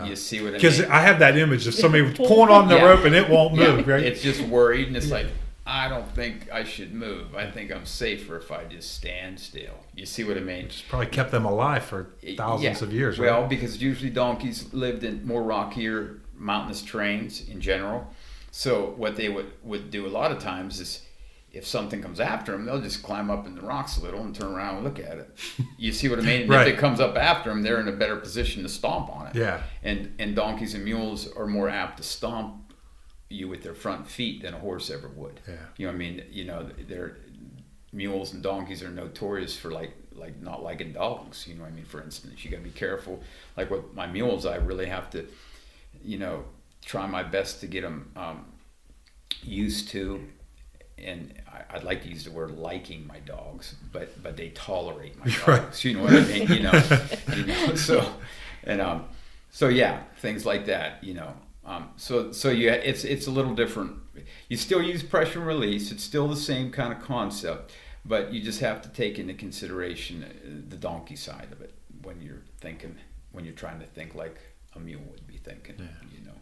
You see what I mean? Because I have that image of somebody pulling on the rope and it won't move, right? It's just worried, and it's like, I don't think I should move. I think I'm safer if I just stand still. You see what I mean? It's probably kept them alive for thousands of years, right? Well, because usually donkeys lived in more rockier, mountainous terrains in general. So what they would do a lot of times is, if something comes after them, they'll just climb up in the rocks a little and turn around and look at it. You see what I mean? And if it comes up after them, they're in a better position to stomp on it. Yeah. And donkeys and mules are more apt to stomp you with their front feet than a horse ever would. Yeah. You know what I mean? You know, mules and donkeys are notorious for like not liking dogs. You know what I mean? For instance, you got to be careful. Like with my mules, I really have to, you know, try my best to get them used to, and I'd like to use the word liking my dogs, but they tolerate my dogs. Right. You know what I mean? You know, so yeah, things like that. You know. So yeah, it's a little different. You still use pressure and release. It's still the same kind of concept, but you just have to take into consideration the donkey side of it when you're trying to think like a mule would be thinking. Yeah. You know,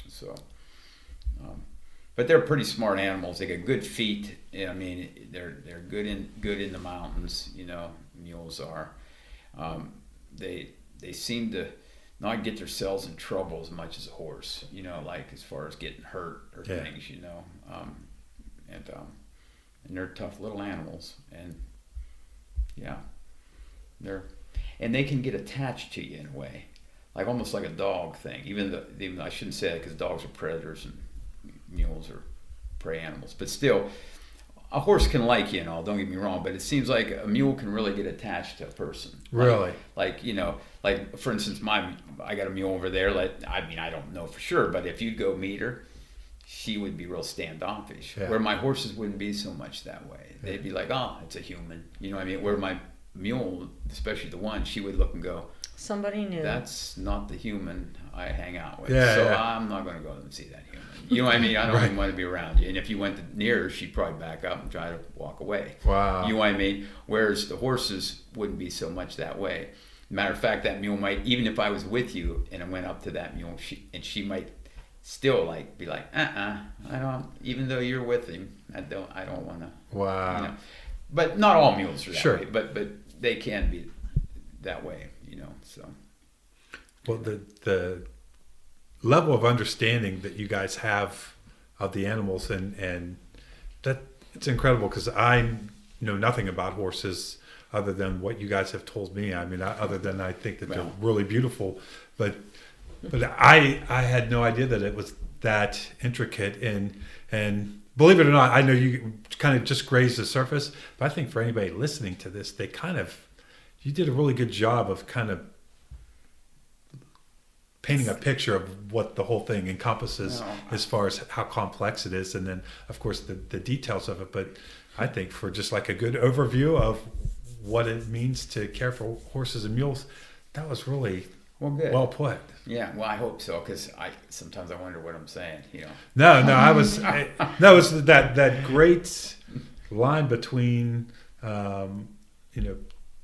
so. But they're pretty smart animals. They got good feet. I mean, they're good in the mountains. You know, mules are. They seem to not get themselves in trouble as much as a horse, you know, like as far as getting hurt or things, you know, and they're tough little animals, and and they can get attached to you in a way, like almost like a dog thing. Even I shouldn't say that, because dogs are predators and mules are prey animals, but still, a horse can like you and all, don't get me wrong, but it seems like a mule can really get attached to a person. Really? Like you know, like for instance, I got a mule over there. Like, I mean, I don't know for sure, but if you'd go meet her, she would be real standoffish. Yeah. Where my horses wouldn't be so much that way. They'd be like, oh, it's a human. You know what I mean? Where my mule, especially the one, she would look and go, Somebody new. that's not the human I hang out with. Yeah, so yeah. I'm not going to go and see that human. You know what I mean? I don't Right. even want to be around you. And if you went near her, she'd probably back up and try to walk away. Wow. You know what I mean? Whereas the horses wouldn't be so much that way. Matter of fact, that mule might, even if I was with you and I went up to that mule, she might still like be like, I don't, even though you're with him, I don't want to. Wow. You know. But not all mules are that Sure. way, but they can be that way, you know, so. Well, the level of understanding that you guys have of the animals and that it's incredible, because I know nothing about horses other than what you guys have told me. I mean, other than I think that they're really beautiful, but I had no idea that it was that intricate, and believe it or not, I know you kind of just grazed the surface, but I think for anybody listening to this, you did a really good job of kind of painting a picture of what the whole thing encompasses as far as how complex it is, and then of course the details of it. But I think for just like a good overview of what it means to care for horses and mules, that was really Good. well put. Yeah, well, I hope so, because sometimes I wonder what I'm saying, you know. No, it was that great line between,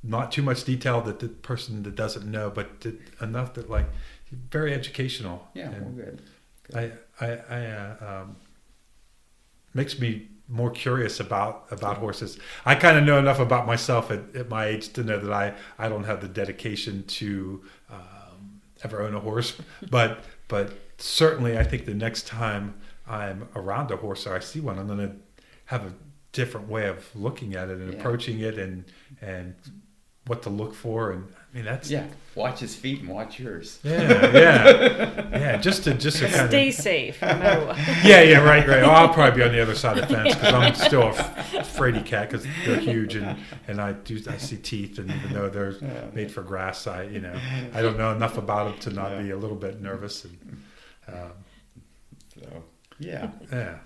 not too much detail that the person that doesn't know, but enough that like very educational. Yeah, and good. I makes me more curious about horses. I kind of know enough about myself at my age to know that I don't have the dedication to ever own a horse, but certainly I think the next time I'm around a horse or I see one, I'm going to have a different way of looking at it and approaching it and what to look for. And I mean, that's watch his feet and watch yours. Just to kind of Stay safe, no matter what. Right. Well, I'll probably be on the other side of the fence because I'm still a fraidy cat because they're huge and I see teeth, and even though they're made for grass, I don't know enough about them to not be a little bit nervous. And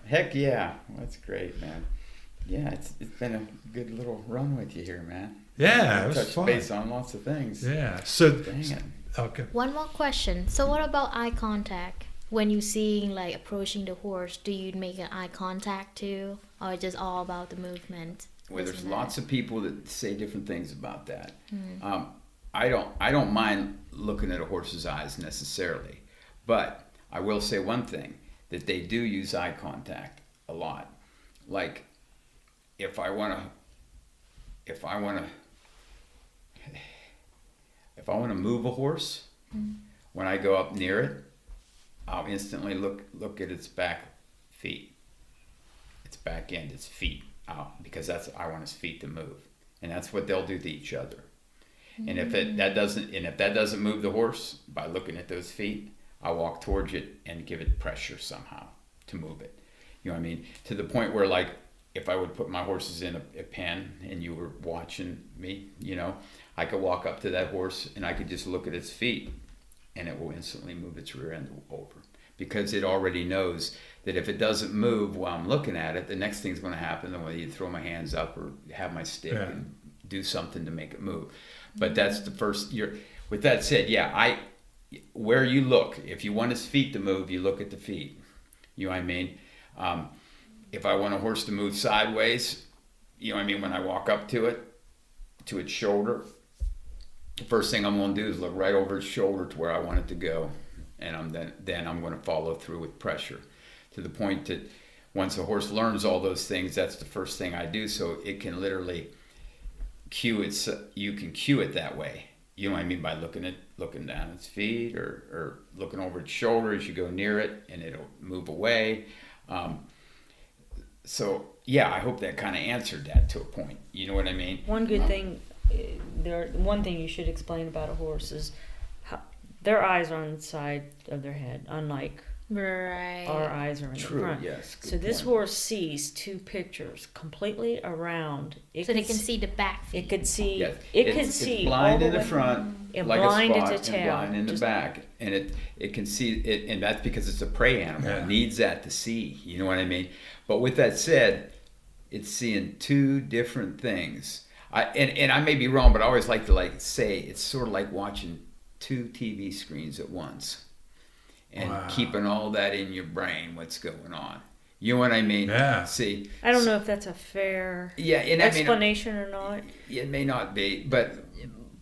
Heck yeah, that's great, man. Yeah, it's been a good little run with you here, man. Yeah, it was touched fun. base on lots of things. Yeah. So, dang it. Okay. One more question. So what about eye contact? When you seeing like approaching the horse, do you make an eye contact too, or just all about the movement? Well, there's lots of people that say different things about that. I don't mind looking at a horse's eyes necessarily, but I will say one thing, that they do use eye contact a lot. Like if I want to move a horse, when I go up near it, I'll instantly look at its back feet, its back end, its feet out, because I want its feet to move, and that's what they'll do to each other. And if that doesn't move the horse by looking at those feet, I walk towards it and give it pressure somehow to move it. You know what I mean? To the point where, like, if I would put my horses in a pen and you were watching me, I could walk up to that horse and I could just look at its feet and it will instantly move its rear end over, because it already knows that if it doesn't move while I'm looking at it, the next thing's going to happen. Then whether you throw my hands up or have my stick and do something to make it move. But that's the first. With that said, where you look, if you want his feet to move, you look at the feet. You know what I mean? If I want a horse to move sideways, you know what I mean, when I walk up to it, to its shoulder, the first thing I'm going to do is look right over its shoulder to where I want it to go, and then I'm going to follow through with pressure, to the point that once a horse learns all those things, that's the first thing I do, so it can literally cue it. You can cue it that way. You know what I mean, by looking down its feet or looking over its shoulder as you go near it, and it'll move away. So I hope that kind of answered that to a point. You know what I mean? One good thing, one thing you should explain about a horse is how their eyes are on the side of their head, unlike Right. our eyes are in True, the front. yes, good So this point. horse sees 2 pictures completely around. So they can see the back It feet. could see. Yes, It could it's see blind all in the way- front, and like blind a at spot, the and tail. blind in the Just- back, and it can see it, and that's because it's a prey animal. Yeah. It needs that to see. You know what I mean? But with that said, it's seeing 2 different things. And I may be wrong, but I always like to say it's sort of like watching 2 TV screens at once, and Wow. keeping all that in your brain. What's going on? You know what I mean? Yeah. See. I don't know if that's a fair Yeah, and I mean, explanation or not. it may not be, but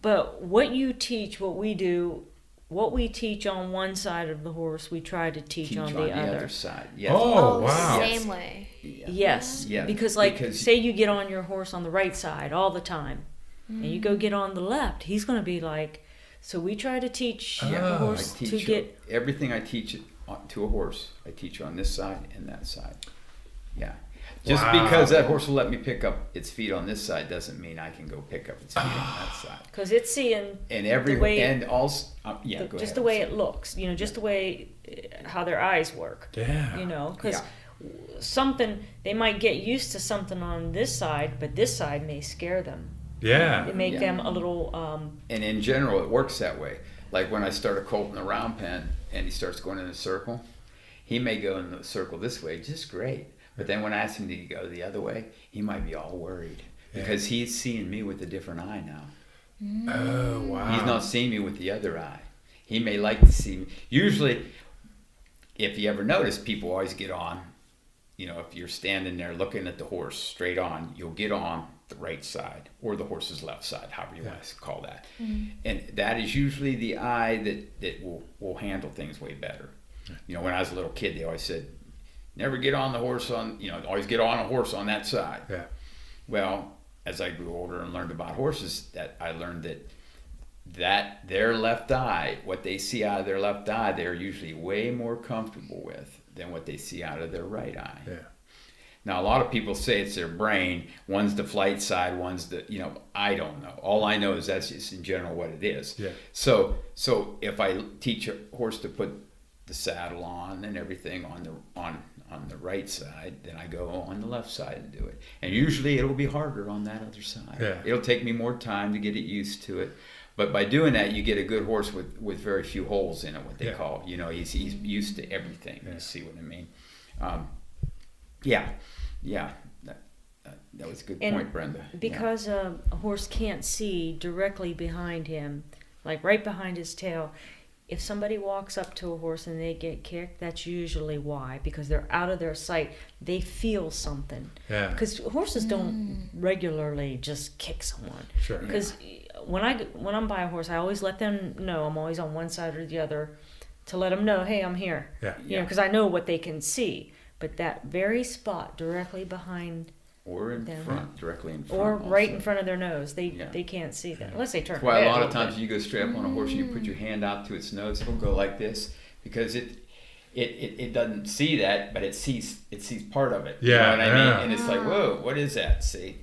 But what you teach, what we do, what we teach on one side of the horse, we try to teach on the other. side. Yes. Oh, wow. Same way. Yes. Yeah, Because because- say you get on your horse on the right side all the time, and you go get on the left, he's going to be like. So we try to teach the Oh. horse I to teach get. everything I teach to a horse. I teach on this side and that side. Yeah. Just Wow. because that horse will let me pick up its feet on this side doesn't mean I can go pick up its feet on that side. Because it's seeing And the way- and also yeah, go just ahead. the way it looks, just the way how their eyes work. Yeah. Because something they might get used to something on this side, but this side may scare them. Yeah. It make Yeah. them a little. And in general, it works that way. Like when I start a colt in the round pen and he starts going in a circle, he may go in the circle this way just great. But then when I ask him to go the other way, he might be all worried because he's seeing me with a different eye now. Oh, wow. He's not seeing me with the other eye. He may like to see me. Usually, if you ever notice, people always get on. If you're standing there looking at the horse straight on, you'll get on the right side or the horse's left side, however you want to call that. And that is usually the eye that will handle things way better. When I was a little kid, they always said, never get on the horse always get on a horse on that side. Yeah. Well, as I grew older and learned about horses, that I learned that their left eye, what they see out of their left eye, they're usually way more comfortable with than what they see out of their right eye. Yeah. Now, a lot of people say it's their brain. One's the flight side, one's the, I don't know. All I know is that's just in general what it is. Yeah. So if I teach a horse to put the saddle on and everything on the right side, then I go on the left side and do it. And usually it'll be harder on that other side. Yeah. It'll take me more time to get it used to it. But by doing that, you get a good horse with very few holes in it, what they Yeah. call. He's used to everything. Yeah. You see what I mean? Yeah. That was a good And point, Brenda. because a horse can't see directly behind him, like right behind his tail. If somebody walks up to a horse and they get kicked, that's usually why, because they're out of their sight. They feel something. Yeah. Because horses don't regularly just kick someone. Sure. Because when I'm by a horse, I always let them know I'm always on one side or the other, to let them know, hey, I'm here. Yeah. Because I know what they can see. But that very spot directly behind, Or in them. front, directly in front. or right also. in front of their nose, they Yeah. can't see that unless they turn. That's why their a lot head of times little you go straight up on a horse and you put your hand out to its nose, it'll go like this because it doesn't see that, but it sees part of it. You Yeah, know what I yeah. mean? And it's like, whoa, what is that? See,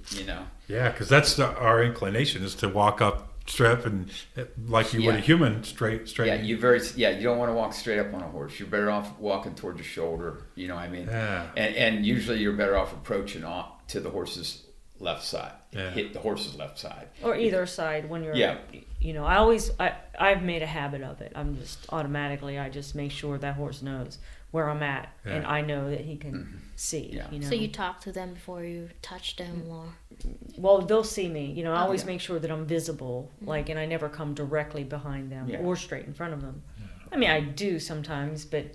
Yeah, because that's our inclination is to walk up straight up and like you would a Yeah. human straight. Yeah, you don't want to walk straight up on a horse. You're better off walking towards your shoulder. You know what I mean? Yeah. And usually you're better off approaching to the horse's left side. Yeah. Hit the horse's left side. or either side when you're. Yeah. I've made a habit of it. I'm just automatically. I just make sure that horse knows where I'm at, and Yeah. I know that he can see. Yeah. So you talk to them before you touch them, or Well, they'll see me. I always yeah. make sure that I'm visible, and I never come directly behind them Yeah. or straight in front of them. I mean, I do sometimes, but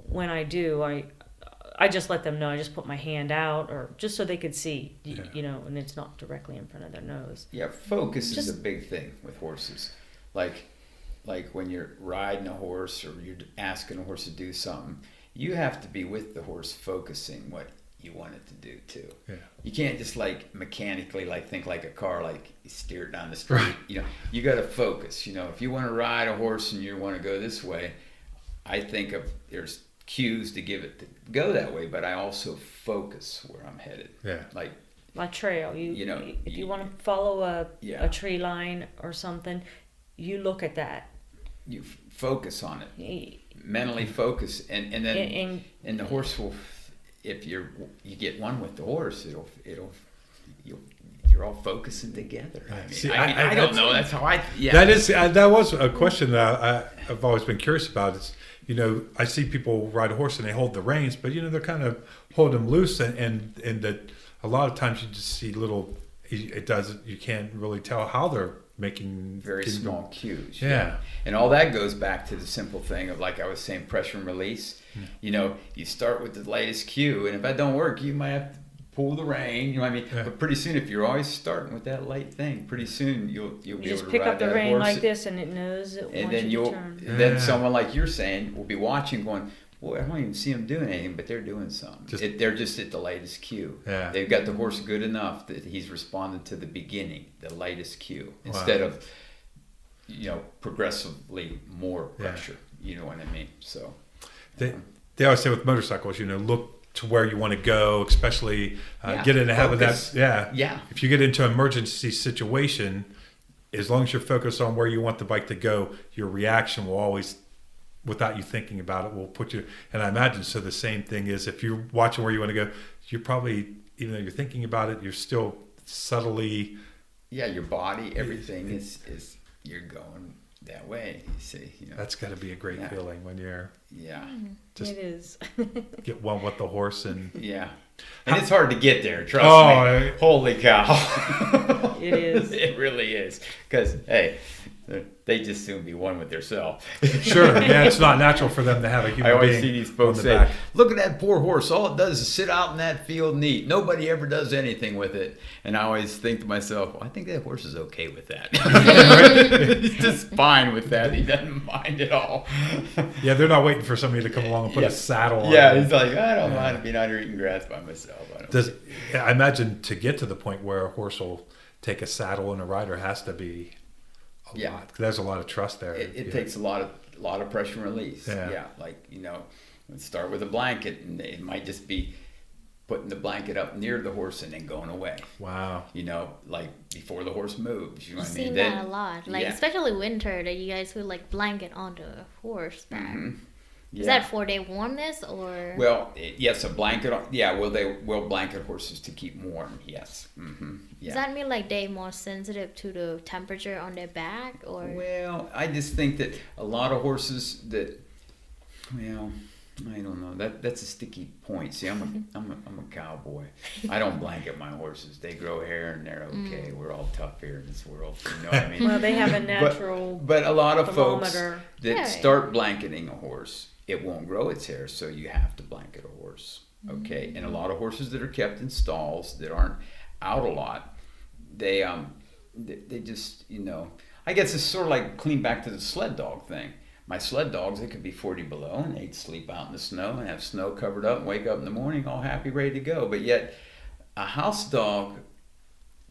when I do, I just let them know. I just put my hand out, or just so they could see, Yeah. and it's not directly in front of their nose. Yeah, focus is Just- a big thing with horses. Like when you're riding a horse or you're asking a horse to do something, you have to be with the horse focusing what you want it to do too. Yeah. You can't just mechanically think like a car, like you steer it down the street. You got to focus. If you want to ride a horse and you want to go this way, I think there's cues to give it to go that way, but I also focus where I'm headed. Yeah. My trail. If you want to follow a tree line or something, you look at that. you focus on it, Y- mentally focus, and then and the horse will. If you get one with the horse, you're all focusing together. I mean, See, I don't know. That's how I. Yeah. That was a question that I've always been curious about. Is I see people ride a horse and they hold the reins, but they're kind of holding them loose, and that a lot of times you just see little. You can't really tell how they're making very small cues. Yeah. And all that goes back to the simple thing of, like I was saying, pressure and release. You start with the latest cue, and if that don't work, you might have to pull the rein. You know what I mean? Yeah. But pretty soon, if you're always starting with that light thing, pretty soon you'll be able just to pick ride up the that rein horse. like this, and it knows it And wants then you to turn. then Yeah. someone like you're saying will be watching, going, "Boy, I don't even see them doing anything, but they're doing something. They're just at the latest cue. Yeah. They've got the horse good enough that he's responded to the beginning, the latest cue, instead of progressively more pressure. You know what I mean? So They always say with motorcycles, look to where you want to go, especially get in the habit of focus. that. Yeah. If you get into an emergency situation, as long as you're focused on where you want the bike to go, your reaction will always, without you thinking about it, will put you. And I imagine so. The same thing is if you're watching where you want to go, you're probably, even though you're thinking about it, you're still subtly. Yeah, your body, everything is you're going that way. You see, That's got to be a great feeling when you're just It is. get one with the horse and. Yeah. And it's hard to get there, trust me. Holy cow. It is. It really is. Because, hey, they just soon be one with themselves. Sure, yeah, it's not natural for them to have a human I always being see these folks on the say, back. "Look at that poor horse. All it does is sit out in that field and eat. Nobody ever does anything with it." And I always think to myself, well, I think that horse is okay with that. He's just fine with that. He doesn't mind at all. Yeah, they're not waiting for somebody to come along and put a saddle on. Yeah, he's like, I don't mind being out here eating grass by myself. I imagine to get to the point where a horse will take a saddle and a rider has to be a lot. There's a lot of trust there. It takes a lot of pressure and release. Yeah. Like, let's start with a blanket, and it might just be putting the blanket up near the horse and then going away. Wow. Like before the horse moves. You know I've what I mean? seen that a lot. Like, yeah. especially winter, that you guys would like blanket on the horse back. Mm-hmm. Yeah. Is that for their warmness or? Well, yes, a blanket. They will blanket horses to keep warm. Yes. Mm-hmm. Yeah. Does that mean like they're more sensitive to the temperature on their back, or? Well, I just think that a lot of horses that, I don't know. That's a sticky point. See, I'm a cowboy. I don't blanket my horses. They grow hair and they're okay. We're all tough here in this world. You know what I mean? Well, they have a natural But a lot of folks thermometer. that start blanketing a horse, it won't grow its hair, so you have to blanket a horse. Okay, and a lot of horses that are kept in stalls that aren't out a lot, they just I guess it's sort of like clean back to the sled dog thing. My sled dogs, it could be 40 below, and they'd sleep out in the snow and have snow covered up and wake up in the morning all happy, ready to go. But yet, a house dog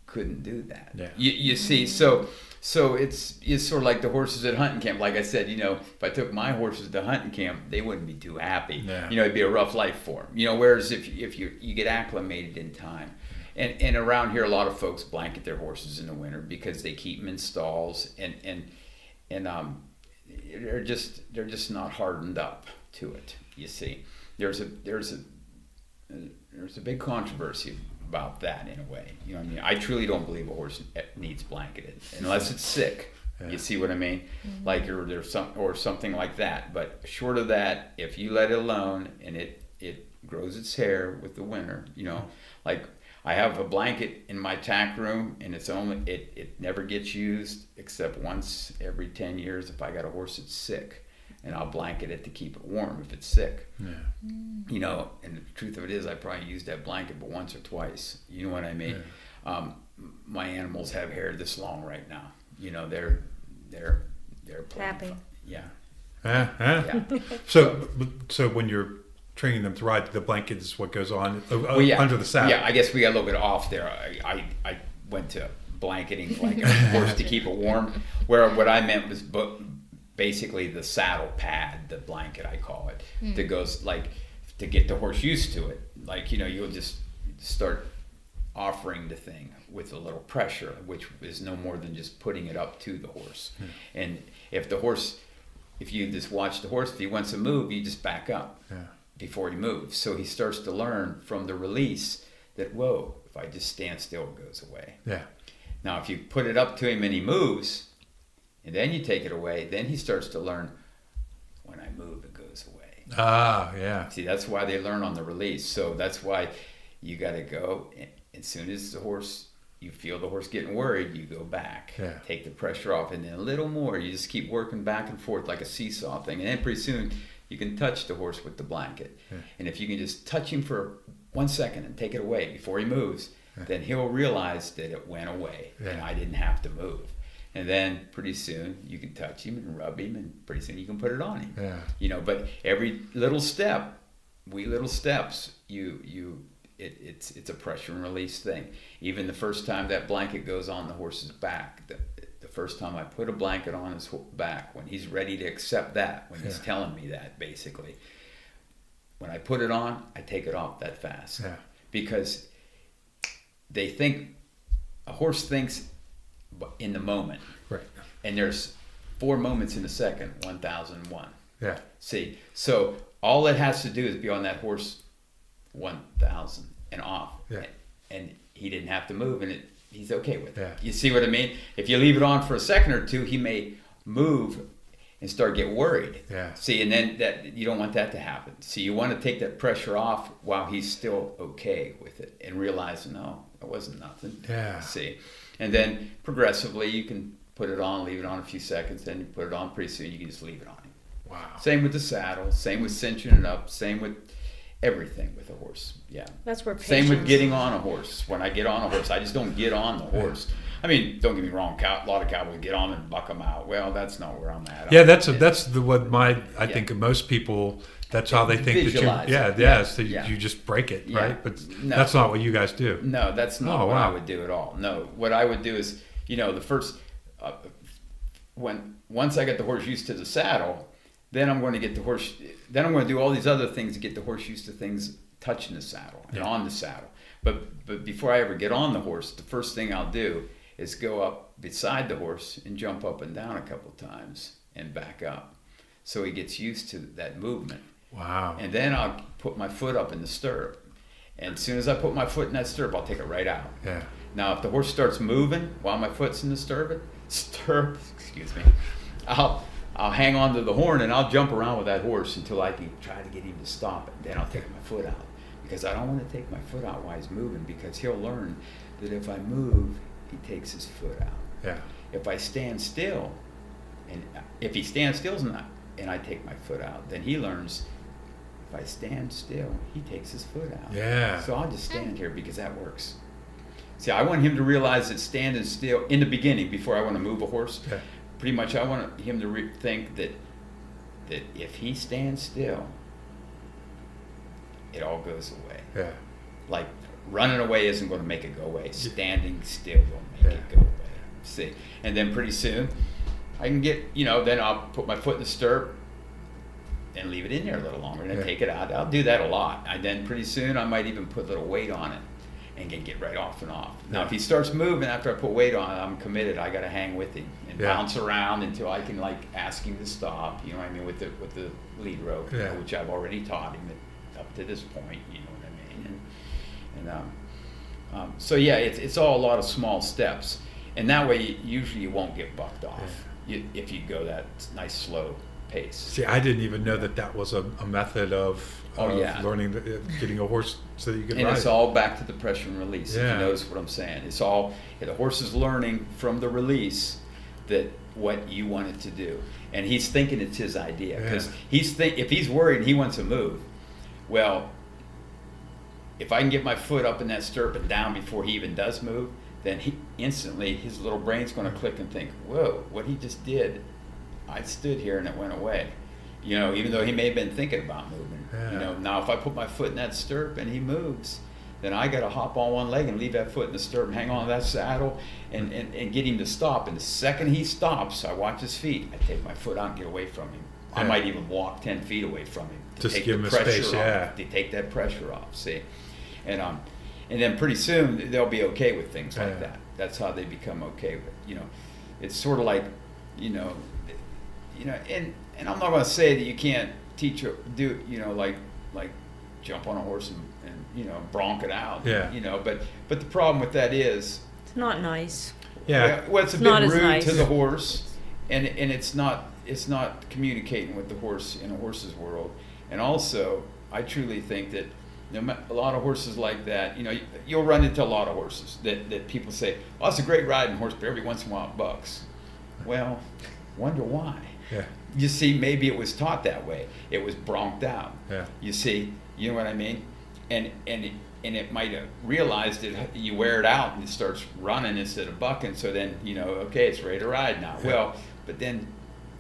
couldn't do that. Yeah. You see, so it's sort of like the horses at hunting camp. Like I said, if I took my horses to hunting camp, they wouldn't be too happy. Yeah. It'd be a rough life for them. Whereas if you get acclimated in time. And around here, a lot of folks blanket their horses in the winter because they keep them in stalls and they're just not hardened up to it. You see, there's a big controversy about that in a way. You know what I mean? I truly don't believe a horse needs blanketed unless it's sick. Yeah. You see what I mean? Mm-hmm. Like or something like that. But short of that, if you let it alone and it grows its hair with the winter, like. I have a blanket in my tack room, and it never gets used except once every 10 years if I got a horse that's sick, and I'll blanket it to keep it warm if it's sick. Yeah. And the truth of it is I probably used that blanket but once or twice. You know what I mean? Yeah. My animals have hair this long right now. They're happy. Yeah. Yeah. So when you're training them to ride, the blanket is what goes on under the saddle. Yeah, I guess we got a little bit off there. I went to blanketing like a horse to keep it warm, where what I meant was basically the saddle pad, the blanket I call it, that goes like to get the horse used to it. Like, you'll just start offering the thing with a little pressure, which is no more than just putting it up to the horse. And if the horse if you just watch the horse, if he wants to move, you just back up Yeah. before he moves. So he starts to learn from the release that, whoa, if I just stand still, it goes away. Yeah. Now, if you put it up to him and he moves, and then you take it away, then he starts to learn, when I move, it goes away. Ah, yeah. See, that's why they learn on the release. So that's why you got to go, and as soon as you feel the horse getting worried, you go back, Yeah. take the pressure off, and then a little more. You just keep working back and forth like a seesaw thing. And then pretty soon, you can touch the horse with the blanket. Yeah. And if you can just touch him for 1 second and take it away before he moves, then he'll realize that it went away and Yeah. I didn't have to move. And then pretty soon you can touch him and rub him, and pretty soon you can put it on him. Yeah. You know, but every little step, little steps, it's a pressure and release thing. Even the first time that blanket goes on the horse's back, the first time I put a blanket on his back, when he's ready to accept that, when he's telling me that, basically, when I put it on, I take it off that fast. Yeah. Because a horse thinks in the moment. Right. And there's 4 moments in a second, 1001. Yeah. See, so all it has to do is be on that horse 1000 and off. Yeah. And he didn't have to move, and he's okay with it. Yeah. You see what I mean? If you leave it on for a second or two, he may move and start get worried. Yeah. See, and then you don't want that to happen. See, you want to take that pressure off while he's still okay with it and realize, no, it wasn't nothing. Yeah. See, and then progressively you can put it on, leave it on a few seconds, then you put it on pretty soon, you can just leave it on him. Wow. Same with the saddle, same with cinching it up, same with everything with a horse. Yeah. That's where Same with patience- getting on a horse. When I get on a horse, I just don't get on the horse. I mean, don't get me wrong. A lot of cowboys get on and buck them out. Well, that's not where I'm at. Yeah, that's I think of most people. That's how they think Visualize that it. you. So Yeah. you just break it, Yeah. right? But No. that's not what you guys do. No, that's not Oh, what I wow. would do at all. No, what I would do is, the first, once I get the horse used to the saddle, then I'm going to get the horse. Then I'm going to do all these other things to get the horse used to things touching the saddle and on the saddle. But before I ever get on the horse, the first thing I'll do is go up beside the horse and jump up and down a couple times and back up, so he gets used to that movement. Wow. And then I'll put my foot up in the stirrup. And as soon as I put my foot in that stirrup, I'll take it right out. Yeah. Now, if the horse starts moving while my foot's in the stirrup, excuse me, I'll hang on to the horn and I'll jump around with that horse until I can try to get him to stop it. Then I'll take my foot out, because I don't want to take my foot out while he's moving, because he'll learn that if I move, he takes his foot out. Yeah. If I stand still, and if he stands still and I take my foot out, then he learns, if I stand still, he takes his foot out. Yeah. So I'll just stand here because that works. See, I want him to realize that standing still, in the beginning, before I want to move a horse, Yeah. pretty much I want him to think that if he stands still, it all goes away. Yeah. Like, running away isn't going to make it go away. Standing still will make it go away. See? And then pretty soon, I can get, then I'll put my foot in the stirrup and leave it in there a little longer and then take it out. I'll do that a lot. Then pretty soon I might even put a little weight on it and get right off and off. Now, if he starts moving after I put weight on it, I'm committed. I got to hang with him and bounce around until I can ask him to stop. You know what I mean, with the lead rope, which I've already taught him up to this point. You know what I mean? So yeah, it's all a lot of small steps, and that way usually you won't get bucked off if you go that nice slow pace. See, I didn't even know that was a method of learning, getting a horse so that you could and ride. It's all back to the pressure and release. Yeah. If you notice what I'm saying, it's all the horse is learning from the release that what you want it to do, and he's thinking it's his idea, because if he's worried and he wants to move, well, if I can get my foot up in that stirrup and down before he even does move, then his little brain's going to click and think, whoa, what he just did, I stood here and it went away. Even though he may have been thinking about moving. Yeah. Now if I put my foot in that stirrup and he moves, then I got to hop on one leg and leave that foot in the stirrup and hang on to that saddle and get him to stop. And the second he stops, I watch his feet. I take my foot out and get away from him. I might even walk 10 feet away from him to Just take give the him a pressure space, off. To take that pressure off. See, and then pretty soon they'll be okay with things like that. That's how they become okay with it. It's sort of like, and and I'm not going to say that you can't teach or do, like jump on a horse and bronc it out. Yeah. But the problem with that is, It's not nice. Yeah. well, it's a It's bit not as rude nice. to the horse, and it's not communicating with the horse in a horse's world. And also, I truly think that a lot of horses like that, you'll run into a lot of horses that people say, oh, it's a great riding horse, but every once in a while it bucks. Well, wonder why. Yeah. You see, maybe it was taught that way. It was bronked out. Yeah. You see, you know what I mean? And it might have realized it. You wear it out and it starts running instead of bucking. So then okay, it's ready to ride now. Yeah. Well, but then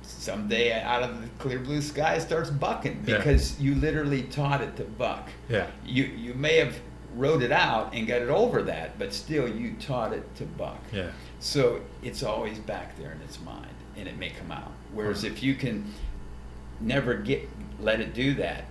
someday out of the clear blue sky it starts bucking Yeah. because you literally taught it to buck. Yeah. You may have rode it out and got it over that, but still you taught it to buck. Yeah. So it's always back there in its mind, and it may come out. Whereas if you can never let it do that,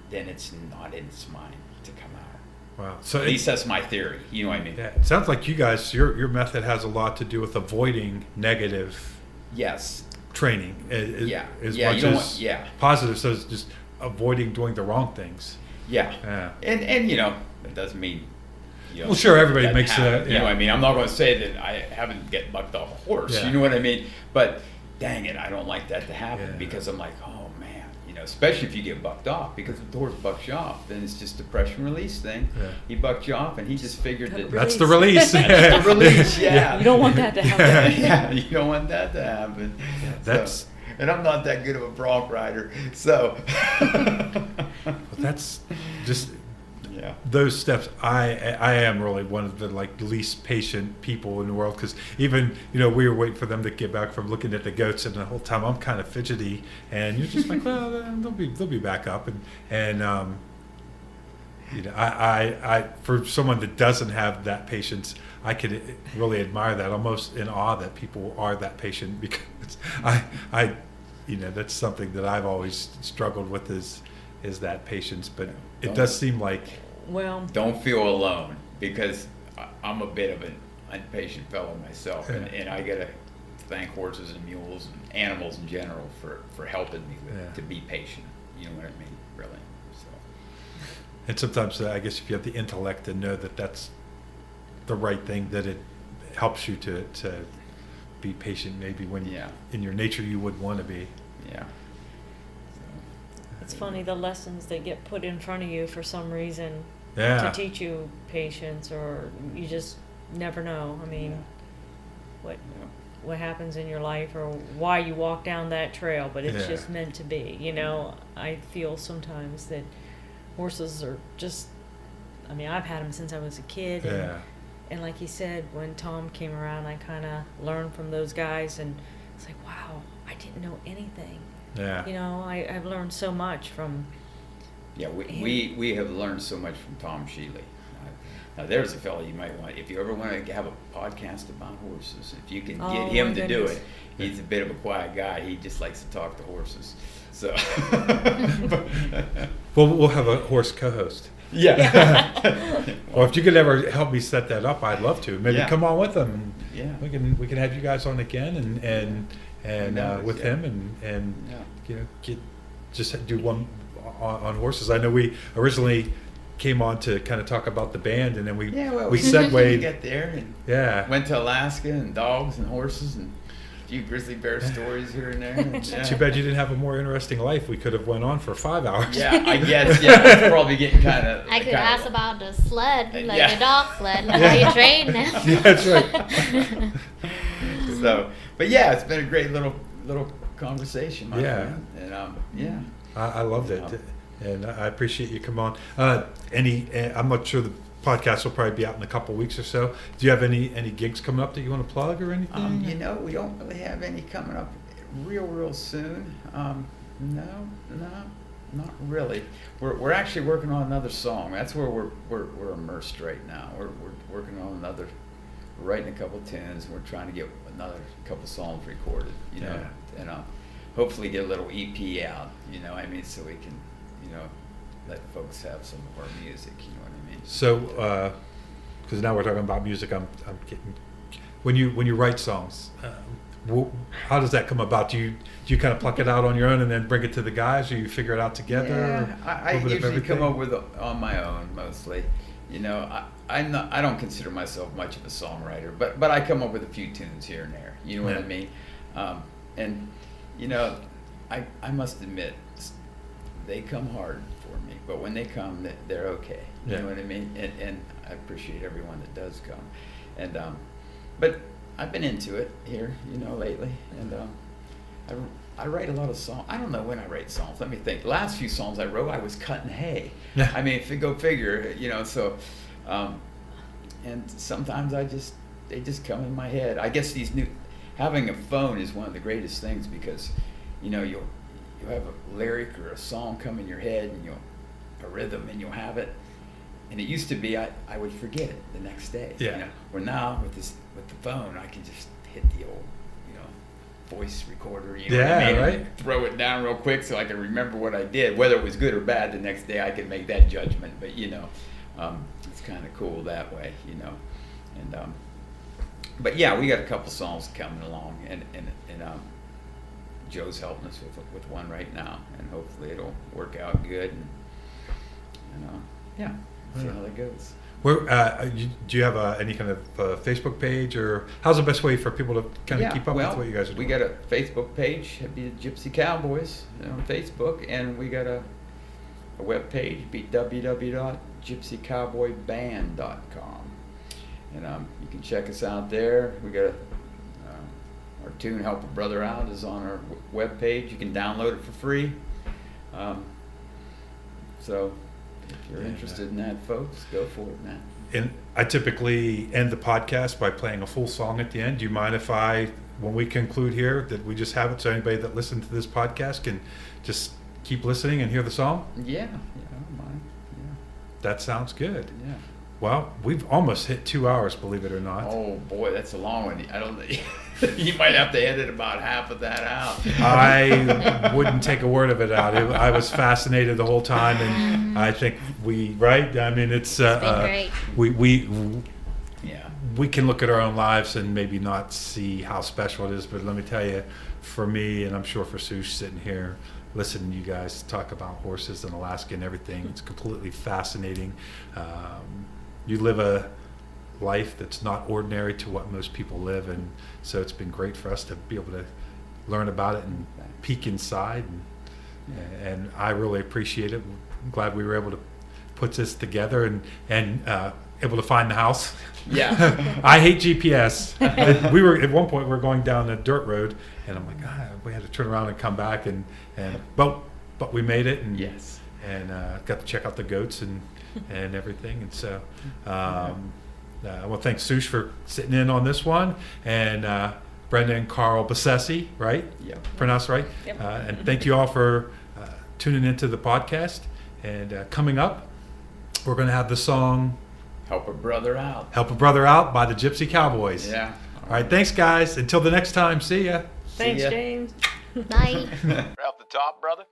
then it's not in its mind to come out. Wow. So At least that's my theory. You know what I mean? yeah, it sounds like you guys, your method has a lot to do with avoiding negative Yes. training Yeah. as Yeah, much you don't as want- yeah. positive. So it's just avoiding doing the wrong things. Yeah. Yeah. And it doesn't mean. Well, sure, everybody doesn't makes happen. that. You know what I mean? I'm not going to say that I haven't get bucked off a horse. Yeah. You know what I mean? But dang it, I don't like that to happen Yeah. because I'm like, oh man, especially if you get bucked off, because if the horse bucks you off, then it's just a pressure release thing. Yeah. He bucked you off, and he just figured that That's the release. the release. Yeah. You don't want that to happen. Yeah, you don't want that to happen. That's- and I'm not that good of a bronc rider, so. But that's just Yeah. those steps. I am really one of the least patient people in the world, because even we were waiting for them to get back from looking at the goats, and the whole time I'm kind of fidgety, and you're just like, well, they'll be back up, and I for someone that doesn't have that patience, I could really admire that, almost in awe that people are that patient, because I that's something that I've always struggled with is that patience, but it does seem like. Well, Don't feel alone, because I'm a bit of an impatient fellow myself, and I gotta thank horses and mules and animals in general for helping me to be patient. You know what I mean? Really. So. And sometimes I guess if you have the intellect to know that that's the right thing, that it helps you to be patient, maybe when in your nature you would want to be. Yeah. it's funny, the lessons that get put in front of you for some reason Yeah. to teach you patience, or you just never know. I mean, what happens in your life, or why you walk down that trail, but it's Yeah. just meant to be. I feel sometimes that horses are just, I've had them since I was a kid, Yeah. and like you said, when Tom came around, I kind of learned from those guys, and it's like, wow, I didn't know anything. Yeah. I've learned so much from. Yeah, we have learned so much from Tom Shealy. Now there's a fellow you might want, if you ever want to have a podcast about horses, if you can Oh, get him my to do goodness. it. He's a bit of a quiet guy. He just likes to talk to horses. So. Well, we'll have a horse co-host. Yeah. Well, if you could ever help me set that up, I'd love to. Maybe Yeah. come on with them. Yeah. We can have you guys on again and with him and just do one on horses. I know we originally came on to kind of talk about the band, and then we we segued. got there and Yeah. went to Alaska and dogs and horses and a few grizzly bear stories here and there. Yeah. Too bad you didn't have a more interesting life. We could have went on for 5 hours. Yeah, I guess. Yeah, it's probably getting kind of. I could ask about the sled, like Yeah. the dog sled, like how you train now. Yeah, that's right. So, but yeah, it's been a great little conversation, my Yeah. friend. And I loved it, and I appreciate you come on. I'm not sure the podcast will probably be out in a couple weeks or so. Do you have any gigs coming up that you want to plug or anything? we don't really have any coming up real soon. No, not really. We're actually working on another song. That's where we're immersed right now. We're working on writing a couple tunes. We're trying to get another couple songs recorded, and hopefully get a little EP out, so we can, let folks have some of our music, you know what I mean? So, because now we're talking about music, I'm getting when you write songs, how does that come about? Do you kind of pluck it out on your own and then bring it to the guys, or you figure it out together? Yeah, I A little bit of usually come everything? up with it on my own mostly. You know, I don't consider myself much of a songwriter, but I come up with a few tunes here and there. You know what I Yeah. mean? And you know, I must admit, they come hard for me, but when they come, they're okay. You Yeah. know what I mean? And I appreciate everyone that does come. And but I've been into it here, you know, lately, and I write a lot of songs. I don't know when I write songs. Let me think. The last few songs I wrote, I was cutting hay. Yeah. I mean, go figure, you know. So, and sometimes they just come in my head. I guess having a phone is one of the greatest things, because, you know, you'll have a lyric or a song come in your head, and a rhythm, and you'll have it. And it used to be I would forget it the next day. Yeah. You know? Where now with the phone, I can just hit the old, you know, voice recorder. You know what I Yeah, mean? right. And throw it down real quick so I can remember what I did, whether it was good or bad. The next day I can make that judgment. But you know, it's kind of cool that way. You know, and but yeah, we got a couple songs coming along, and Joe's helping us with one right now, and hopefully it'll work out good. And yeah. See how that goes. Do you have any kind of Facebook page, or how's the best way for people to kind of keep up with what you guys are doing? We got a Facebook page. It'd be the Gypsy Cowboys on Facebook, and we got a web page. Be www.gypsycowboyband.com, and you can check us out there. We got our tune "Help a Brother Out" is on our web page. You can download it for free. So. If you're interested in that, folks, go for it, man. And I typically end the podcast by playing a full song at the end. Do you mind if when we conclude here, that we just have it so anybody that listened to this podcast can just keep listening and hear the song? Yeah, I don't mind. That sounds good. Yeah. Well, we've almost hit 2 hours, believe it or not. Oh boy, that's a long one. I don't. You might have to edit about half of that out. I wouldn't take a word of it out. I was fascinated the whole time, and I think right? I mean, it's been great. We can look at our own lives and maybe not see how special it is, but let me tell you, for me, and I'm sure for Sush sitting here, listening to you guys talk about horses in Alaska and everything, it's completely fascinating. You live a life that's not ordinary to what most people live, and so it's been great for us to be able to learn about it and peek inside, and I really appreciate it. I'm glad we were able to put this together and able to find the house. Yeah. I hate GPS. We were at one point we were going down a dirt road, and I'm like, we had to turn around and come back, but we made it, and Yes. and got to check out the goats and everything, and so I want to thank Sush for sitting in on this one, and Brenda and Carl Besece, right? Yep. Pronounced right? Yep. And thank you all for tuning into the podcast. And coming up, we're going to have the song Help a Brother Out. "Help a Brother Out" by the Gypsy Cowboys. Yeah. All right, thanks guys. Until the next time, see ya. Thanks, ya. James. Bye. Out the top, brother.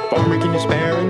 Farmer, can you spare a